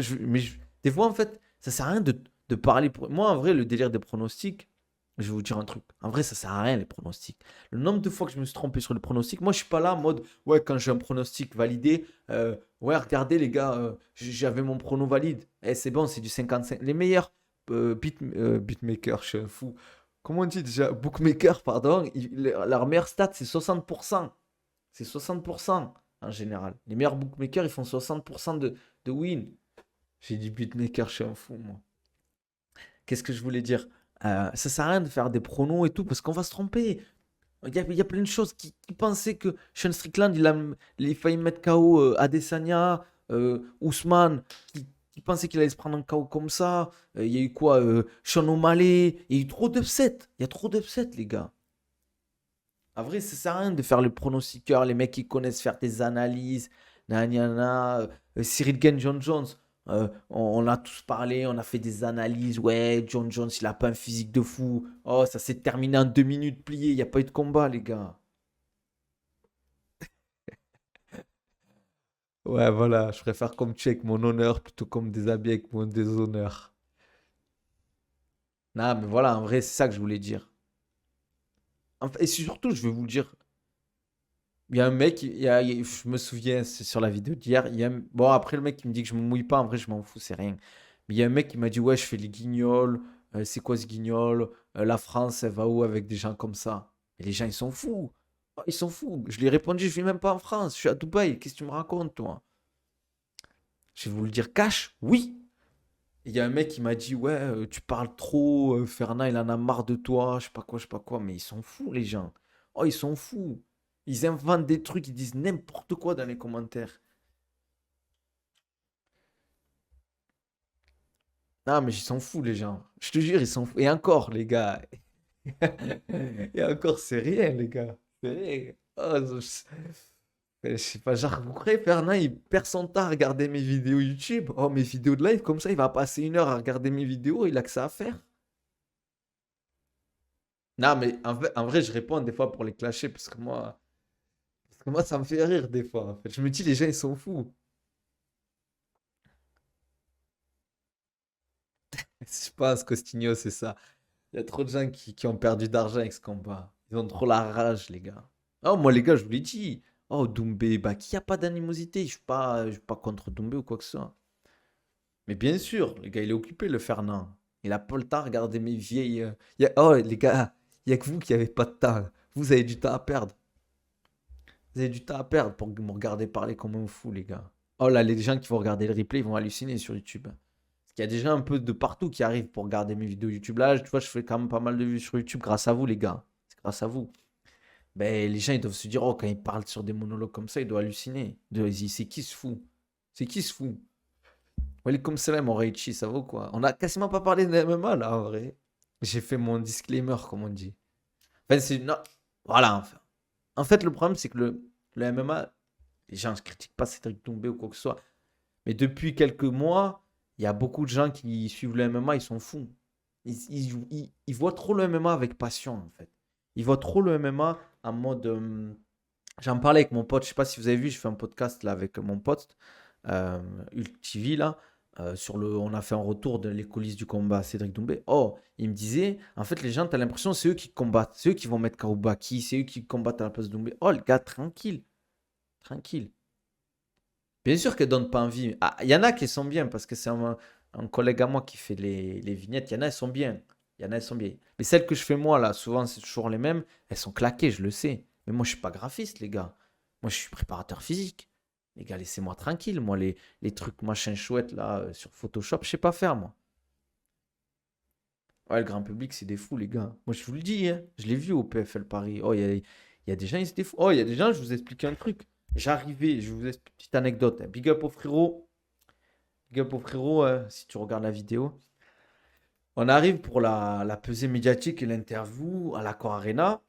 des fois, en fait, ça sert à rien de parler pour. Moi, en vrai, le délire des pronostics, je vais vous dire un truc. En vrai, ça sert à rien, les pronostics. Le nombre de fois que je me suis trompé sur le pronostic, moi, je suis pas là en mode, ouais, quand j'ai un pronostic validé, ouais, regardez, les gars, j'avais mon prono valide. Eh, c'est bon, c'est du 55. Les meilleurs beatmakers, je suis un fou. Comment on dit déjà? Bookmakers, pardon. Leur meilleur stat, c'est 60%. C'est 60% en général. Les meilleurs bookmakers, ils font 60% de win. J'ai dit beatmaker, je suis un fou, moi. Qu'est-ce que je voulais dire? Ça sert à rien de faire des pronos et tout parce qu'on va se tromper. Il y a plein de choses qui pensaient que Sean Strickland, il a failli mettre KO Adesanya, Ousmane, qui pensait qu'il allait se prendre un KO comme ça. Il y a eu quoi? Sean O'Malley. Il y a eu trop d'upsets. Il y a trop d'upsets, les gars. En vrai, ça sert à rien de faire le pronostiqueur, les mecs qui connaissent faire des analyses, nanana. Cyril Gane, John Jones, on a tous parlé, on a fait des analyses. Ouais, John Jones, il a pas un physique de fou. Oh, ça s'est terminé en 2 minutes plié, il n'y a pas eu de combat, les gars. Ouais, voilà, je préfère comme tu es avec mon honneur plutôt comme des habits avec mon déshonneur. Non, mais voilà, en vrai, c'est ça que je voulais dire. Et surtout, je vais vous le dire, il y a un mec, je me souviens, c'est sur la vidéo d'hier. Bon, après, le mec qui me dit que je me mouille pas, en vrai, je m'en fous, c'est rien. Mais il y a un mec qui m'a dit, ouais, je fais les guignols. C'est quoi ce guignol? La France, elle va où avec des gens comme ça? Et les gens, ils sont fous. Oh, ils sont fous. Je lui ai répondu, je vis même pas en France, je suis à Dubaï. Qu'est-ce que tu me racontes, toi? Je vais vous le dire cash, oui. Et il y a un mec qui m'a dit, ouais, tu parles trop, Fernand, il en a marre de toi, je sais pas quoi, je sais pas quoi. Mais ils sont fous, les gens. Oh, ils sont fous. Ils inventent des trucs, ils disent n'importe quoi dans les commentaires. Non, mais ils sont fous, les gens. Je te jure, ils sont fous. Et encore, les gars. Et encore, c'est rien, les gars. C'est rien. Oh, je sais pas, genre, vous croyez, Fernand, il perd son temps à regarder mes vidéos YouTube. Oh, mes vidéos de live, comme ça, il va passer 1 heure à regarder mes vidéos, il a que ça à faire. Non, mais en vrai, je réponds des fois pour les clasher, parce que moi, ça me fait rire des fois, en fait. Je me dis, les gens, ils sont fous. Je pense, Costinho, c'est ça. Il y a trop de gens qui ont perdu d'argent avec ce combat. Ils ont trop la rage, les gars. Oh, moi, les gars, je vous l'ai dit. Oh, Doumbé, bah, qui a pas d'animosité? Je suis pas contre Doumbé ou quoi que ce soit. Mais bien sûr, les gars, il est occupé, le Fernand. Il a pas le temps de regarder mes vieilles. Oh, les gars, il y a que vous qui avez pas de temps. Vous avez du temps à perdre. Vous avez du temps à perdre pour me regarder parler comme un fou, les gars. Oh là, les gens qui vont regarder le replay, ils vont halluciner sur YouTube. Parce qu'il y a déjà un peu de partout qui arrivent pour regarder mes vidéos YouTube. Là, tu vois, je fais quand même pas mal de vues sur YouTube grâce à vous, les gars. C'est grâce à vous. Ben, les gens, ils doivent se dire, oh, quand ils parlent sur des monologues comme ça, ils doivent halluciner. C'est qui ce fou? C'est qui ce fou? Welcome salam, mon Reichi, ça vaut quoi? On a quasiment pas parlé de MMA, là, en vrai. J'ai fait mon disclaimer, comme on dit. Enfin, c'est... Non. Voilà, enfin. En fait, le problème, c'est que le MMA, les gens ne critiquent pas Cédric Doumbé ou quoi que ce soit. Mais depuis quelques mois, il y a beaucoup de gens qui suivent le MMA, ils sont fous. Ils voient trop le MMA avec passion, en fait. Ils voient trop le MMA en mode. J'en parlais avec mon pote, je sais pas si vous avez vu, je fais un podcast là avec mon pote, euh, UlTV là. On a fait un retour de les coulisses du combat Cédric Doumbé. Oh, il me disait, en fait, les gens, t'as l'impression, c'est eux qui combattent, c'est eux qui vont mettre Kaoubaki, c'est eux qui combattent à la place de Doumbé. Oh, le gars, tranquille, tranquille. Bien sûr qu'elles donnent pas envie. Ah, il y en a qui sont bien parce que c'est un collègue à moi qui fait les vignettes. Il y en a, elles sont bien. Il y en a, elles sont bien. Mais celles que je fais moi, là, souvent, c'est toujours les mêmes. Elles sont claquées, je le sais. Mais moi, je suis pas graphiste, les gars. Moi, je suis préparateur physique. Les gars, laissez-moi tranquille. Moi, les trucs machin chouette, là, sur Photoshop, je sais pas faire, moi. Ouais, le grand public, c'est des fous, les gars. Moi, je vous le dis, hein. Je l'ai vu au PFL Paris. Oh, il y a des gens, ils étaient fous. Oh, il y a des gens, je vous explique un truc. J'arrivais, je vous explique une petite anecdote, hein. Big up au frérot. Big up au frérot, si tu regardes la vidéo. On arrive pour la pesée médiatique et l'interview à l'Accor Arena.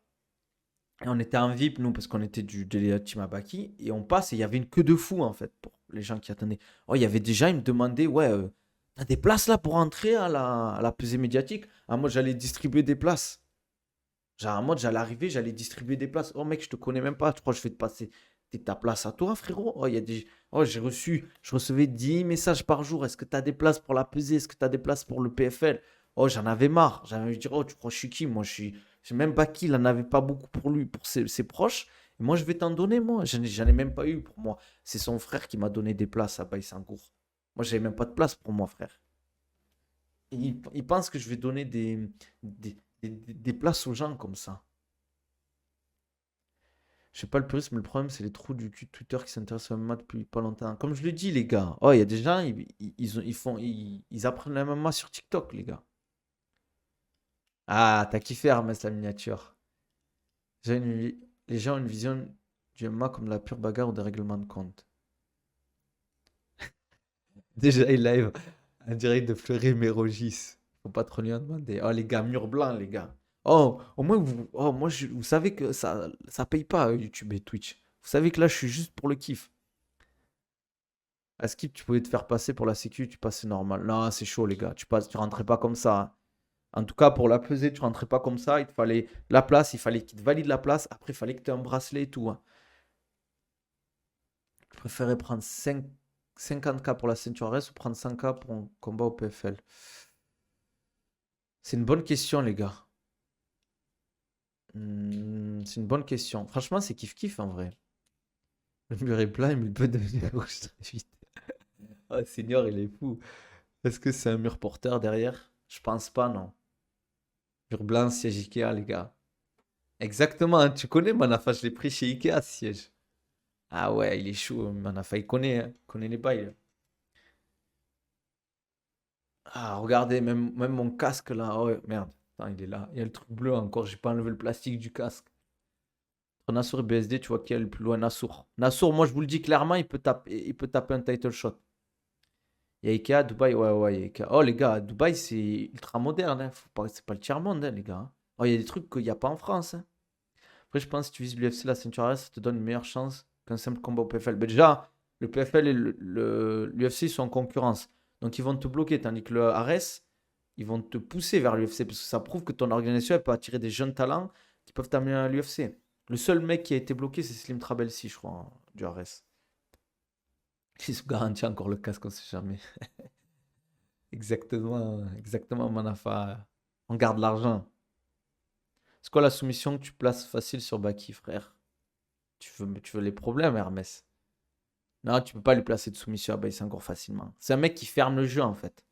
Et on était en VIP, nous, parce qu'on était de la team Abaki. Et on passe et il y avait une queue de fou, en fait, pour les gens qui attendaient. Oh, il y avait des gens, ils me demandaient, ouais, t'as des places là pour entrer à la pesée médiatique? Ah, moi, j'allais distribuer des places. Genre, en mode, j'allais arriver, j'allais distribuer des places. Oh, mec, je te connais même pas. Tu crois que je vais te passer ta place à toi, frérot? Oh, il y a des... oh, je recevais 10 messages par jour. Est-ce que tu as des places pour la pesée? Est-ce que tu as des places pour le PFL? Oh, j'en avais marre. J'avais envie de dire, oh, tu crois que je suis qui? Moi, je sais même pas qui. Il en avait pas beaucoup pour lui, pour ses proches. Et moi, je vais t'en donner, moi. J'en ai même pas eu pour moi. C'est son frère qui m'a donné des places à Baïsancourt. Moi, j'avais même pas de place pour moi, frère. Et il pense que je vais donner des places aux gens comme ça. Je sais pas le purisme, mais le problème, c'est les trous du cul de Twitter qui s'intéressent au MMA depuis pas longtemps. Comme je le dis, les gars. Oh, il y a des gens, ils apprennent le MMA sur TikTok, les gars. Ah, t'as kiffé Hermès la miniature. Les gens ont une vision du MMA comme de la pure bagarre ou des règlements de compte. Déjà, il live un direct de Fleury Mérogis. Faut pas trop lui en demander. Oh, les gars, mur blanc, les gars. Oh, au moins, moi, vous savez que ça paye pas YouTube et Twitch. Vous savez que là, je suis juste pour le kiff. À Skip, tu pouvais te faire passer pour la sécu, tu passais normal. Non, c'est chaud, les gars. Tu rentrais pas comme ça, hein. En tout cas, pour la pesée, tu rentrais pas comme ça. Il te fallait la place, il fallait qu'il te valide la place. Après, il fallait que tu aies un bracelet et tout, hein. Je préférais prendre 50K pour la ceinture RS ou prendre 100K pour un combat au PFL. C'est une bonne question, les gars. C'est une bonne question. Franchement, c'est kiff-kiff en vrai. Le mur est plat, mais il peut devenir rouge très vite. Ah, Seigneur, il est fou. Est-ce que c'est un mur porteur derrière? Je pense pas, non. Mur blanc, siège Ikea, les gars. Exactement, hein, tu connais Manafa, je l'ai pris chez Ikea, ce siège. Ah ouais, il est chaud, Manafa, il connaît, hein, il connaît les bails. Ah, regardez, même mon casque là. Oh, merde, attends, il est là. Il y a le truc bleu encore, j'ai pas enlevé le plastique du casque. Entre Nassour et BSD, tu vois qui est le plus loin? Nassour. Nassour, moi je vous le dis clairement, il peut taper un title shot. Il y a Ikea, Dubaï, ouais, ouais, il y a Ikea. Oh les gars, Dubaï c'est ultra moderne, hein. C'est pas le tiers-monde, hein, les gars, hein. Oh, il y a des trucs qu'il n'y a pas en France, hein. Après, je pense que si tu vises l'UFC, la ceinture RS, ça te donne une meilleure chance qu'un simple combat au PFL. Mais déjà, le PFL et l'UFC sont en concurrence. Donc, ils vont te bloquer. Tandis que le RS, ils vont te pousser vers l'UFC. Parce que ça prouve que ton organisation elle peut attirer des jeunes talents qui peuvent t'amener à l'UFC. Le seul mec qui a été bloqué, c'est Slim Trabelsi, je crois, hein, du RS. Ils se garantit encore le casque, on sait jamais. Exactement, exactement, Manafa. On garde l'argent. C'est quoi la soumission que tu places facile sur Baki, frère? Tu veux les problèmes, Hermès? Non, tu peux pas lui placer de soumission à Baïsangour facilement. C'est un mec qui ferme le jeu, en fait.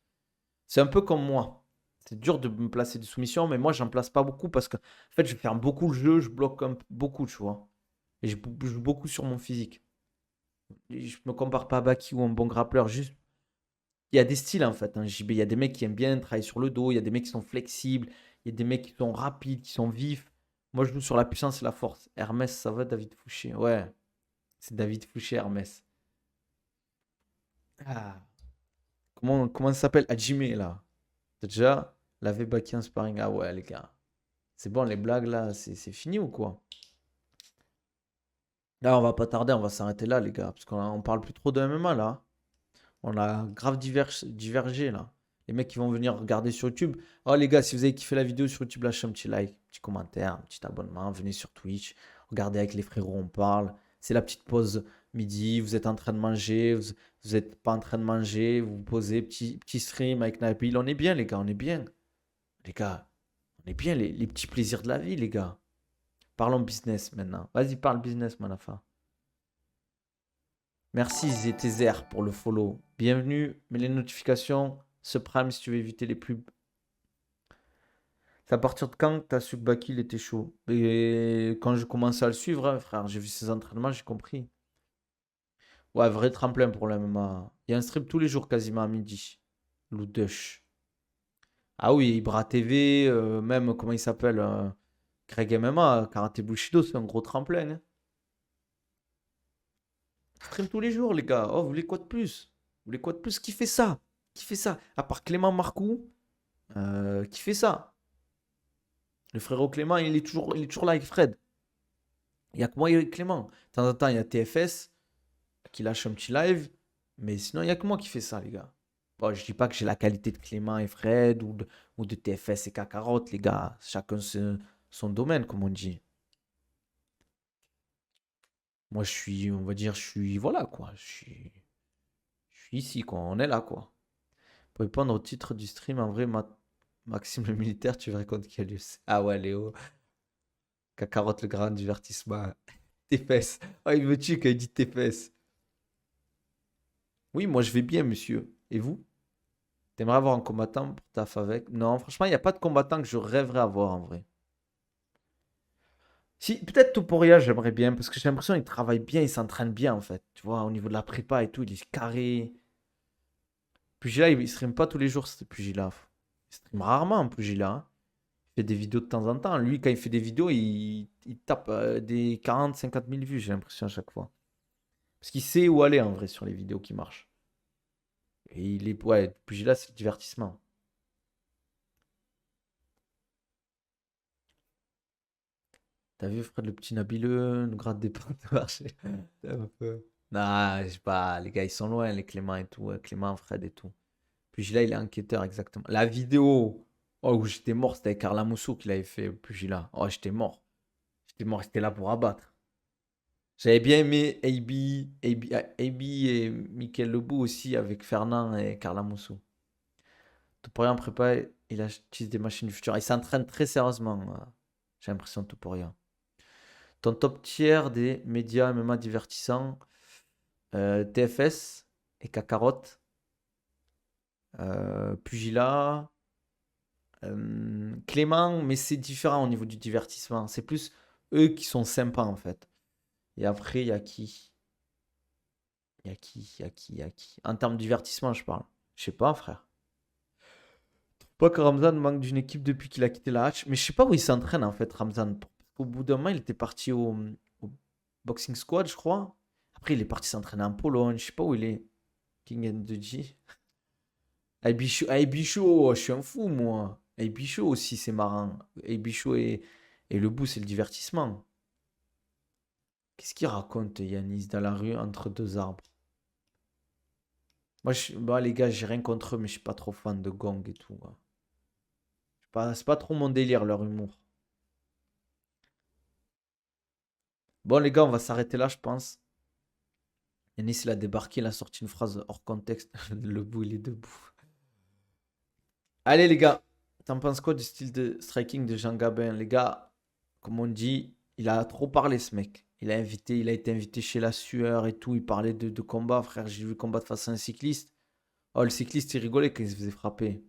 C'est un peu comme moi. C'est dur de me placer de soumission, mais moi, j'en place pas beaucoup parce que, en fait, je ferme beaucoup le jeu, je bloque beaucoup, tu vois. Et je joue beaucoup sur mon physique. Et je me compare pas à Baki ou un bon grappleur, juste. Il y a des styles, en fait, hein, JB. Il y a des mecs qui aiment bien travailler sur le dos, il y a des mecs qui sont flexibles, il y a des mecs qui sont rapides, qui sont vifs. Moi, je joue sur la puissance et la force. Hermès, ça va, David Fouché? Ouais, c'est David Fouché, Hermès. Ah. Comment ça s'appelle? Hajime, là. T'as déjà lavé Baki en sparring. Ah ouais, les gars. C'est bon, les blagues, là, c'est fini ou quoi? Là, on va pas tarder, on va s'arrêter là, les gars. Parce qu'on parle plus trop de MMA, là. On a grave divergé, là. Les mecs qui vont venir regarder sur YouTube. Oh, les gars, si vous avez kiffé la vidéo sur YouTube, lâchez un petit like, un petit commentaire, un petit abonnement. Venez sur Twitch. Regardez avec les frérots, on parle. C'est la petite pause midi. Vous êtes en train de manger. Vous êtes pas en train de manger. Vous vous posez. Petit stream avec Nabil. On est bien, les gars, on est bien. Les gars, on est bien, les petits plaisirs de la vie, les gars. Parlons business maintenant. Vas-y, parle business, Manafa. Merci ZTZR pour le follow. Bienvenue, mets les notifications. Ce prime si tu veux éviter les pubs. C'est à partir de quand que t'as su que Baki il était chaud? Et quand je commençais à le suivre, hein, frère, j'ai vu ses entraînements, j'ai compris. Ouais, vrai tremplin pour le MMA. Il y a un stream tous les jours quasiment à midi. Loudush. Ah oui, Ibra TV, même comment il s'appelle Greg MMA, Karate Bushido, c'est un gros tremplin, hein. Stream tous les jours, les gars. Oh, vous voulez quoi de plus? Vous voulez quoi de plus? Qui fait ça? Qui fait ça? À part Clément Marcoux, qui fait ça? Le frérot Clément, il est toujours là avec Fred. Il y a que moi et Clément. De temps en temps, il y a TFS qui lâche un petit live. Mais sinon, il y a que moi qui fais ça, les gars. Bon, je dis pas que j'ai la qualité de Clément et Fred ou de TFS et Kakarotte, les gars. Chacun son domaine, comme on dit. Moi, on va dire, voilà, quoi. Je suis ici, quoi. On est là, quoi. Pour répondre au titre du stream, en vrai, Maxime le militaire, tu verrais contre qui a lieu. Ah ouais, Léo. Cacarotte le grand divertissement. Tes fesses. Ah, il me tue quand il dit tes fesses. Oui, moi je vais bien, monsieur. Et vous? T'aimerais avoir un combattant pour taf avec? Non, franchement, il n'y a pas de combattant que je rêverais avoir en vrai. Si, peut-être Topuria, j'aimerais bien, parce que j'ai l'impression qu'il travaille bien, il s'entraîne bien en fait. Tu vois, au niveau de la prépa et tout, il est carré. Pugilat, il stream pas tous les jours, ce Pugilat. Il stream rarement, Pugilat, hein. Il fait des vidéos de temps en temps. Lui, quand il fait des vidéos, il tape des 40, 50 000 vues, j'ai l'impression à chaque fois. Parce qu'il sait où aller en vrai sur les vidéos qui marchent. Et il est. Ouais, Pugilat, c'est le divertissement. T'as vu, Fred, le petit Nabileux, le grade des portes de marché. C'est un peu. Non, je sais pas, les gars, ils sont loin, les Clément et tout. Clément, Fred et tout. Pugilat, il est enquêteur, exactement. La vidéo où j'étais mort, c'était avec Carla Moussou qui l'avait fait, Pugilat. Oh, j'étais mort. J'étais mort, j'étais là pour abattre. J'avais bien aimé AB et Mickaël Lebou aussi avec Fernand et Carla Moussou. Toporien en prépa, il utilise des machines du futur. Il s'entraîne très sérieusement, j'ai l'impression, Toporien. Ton top tiers des médias MMA divertissants, TFS et Kakarot, Pugilat, Clément, mais c'est différent au niveau du divertissement. C'est plus eux qui sont sympas en fait. Et après, il y a qui? Il y a qui? En termes de divertissement, je parle. Je sais pas, frère. Pas que Ramzan manque d'une équipe depuis qu'il a quitté la Hatch. Mais je sais pas où il s'entraîne en fait, Ramzan. Au bout d'un moment, il était parti au Boxing Squad, je crois. Après, il est parti s'entraîner en Pologne. Je sais pas où il est. King N2G. Bichot, je suis un fou, moi. Bichot aussi, c'est marrant. Bichot et le bout, c'est le divertissement. Qu'est-ce qu'il raconte, Yanis, dans la rue entre deux arbres? Moi, bah, les gars, j'ai rien contre eux, mais je suis pas trop fan de Gong et tout, hein. C'est pas trop mon délire, leur humour. Bon, les gars, on va s'arrêter là, je pense. Yanis, il a débarqué, il a sorti une phrase hors contexte. Le bout, il est debout. Allez, les gars, t'en penses quoi du style de striking de Jean Gabin? Les gars, comme on dit, il a trop parlé, ce mec. Il a été invité chez la sueur et tout. Il parlait de combat, frère. J'ai vu combattre face à un cycliste. Oh, le cycliste, il rigolait quand il se faisait frapper.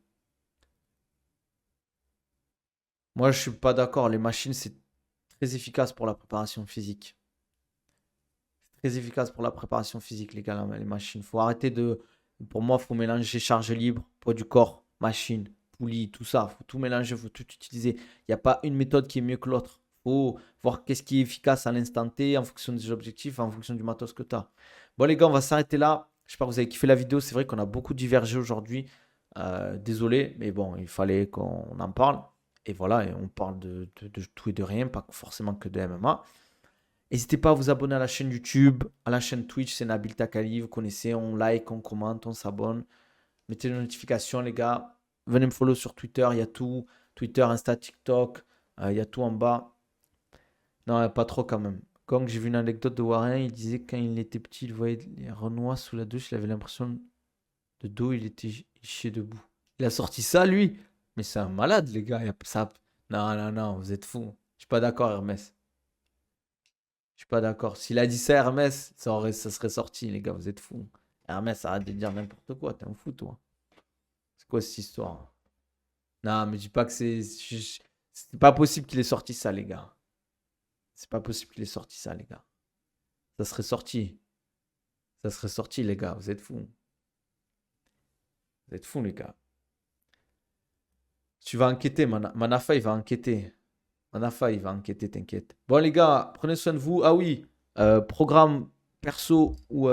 Moi, je suis pas d'accord. Les machines, c'est très efficace pour la préparation physique. Très efficace pour la préparation physique, les gars, les machines. Faut arrêter de. Pour moi, faut mélanger charge libre, poids du corps, machine, poulie, tout ça. Faut tout mélanger, faut tout utiliser. Il n'y a pas une méthode qui est mieux que l'autre. Faut voir qu'est-ce qui est efficace à l'instant T, en fonction des objectifs, en fonction du matos que tu as. Bon, les gars, on va s'arrêter là. J'espère que vous avez kiffé la vidéo. C'est vrai qu'on a beaucoup divergé aujourd'hui. Désolé, mais bon, il fallait qu'on en parle. Et voilà, et on parle de tout et de rien, pas forcément que de MMA. N'hésitez pas à vous abonner à la chaîne YouTube, à la chaîne Twitch, c'est Nabil Takali. Vous connaissez, on like, on commente, on s'abonne. Mettez les notifications, les gars. Venez me follow sur Twitter, il y a tout. Twitter, Insta, TikTok, il y a tout en bas. Non, il n'y a pas trop quand même. Quand j'ai vu une anecdote de Warren, il disait que quand il était petit, il voyait les Renois sous la douche, il avait l'impression de dos, il était chié debout. Il a sorti ça, lui. Mais c'est un malade, les gars. Ça. Non, non, non, vous êtes fous. Je suis pas d'accord, Hermès. Je suis pas d'accord. S'il a dit ça, Hermès, ça serait sorti, les gars, vous êtes fous. Hermès, arrête de dire n'importe quoi, t'es un fou, toi. C'est quoi cette histoire? Non, mais dis pas que c'est pas possible qu'il ait sorti ça, les gars. C'est pas possible qu'il ait sorti ça, les gars. Ça serait sorti. Ça serait sorti, les gars, vous êtes fous. Vous êtes fous, les gars. Tu vas enquêter, Manafa, il va enquêter. Manafa, il va enquêter, t'inquiète. Bon, les gars, prenez soin de vous. Ah oui, programme perso ou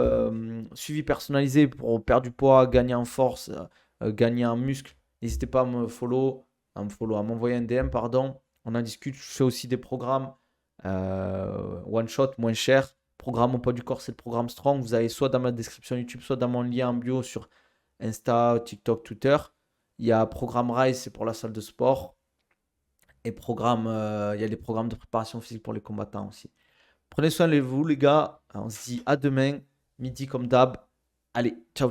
suivi personnalisé pour perdre du poids, gagner en force, gagner en muscle. N'hésitez pas à m'envoyer un DM, pardon. On en discute. Je fais aussi des programmes one shot, moins cher. Programme au poids du corps, c'est le programme Strong. Vous avez soit dans ma description YouTube, soit dans mon lien en bio sur Insta, TikTok, Twitter. Il y a programme Rise, c'est pour la salle de sport. Et il y a des programmes de préparation physique pour les combattants aussi. Prenez soin de vous, les gars. On se dit à demain, midi comme d'hab. Allez, ciao.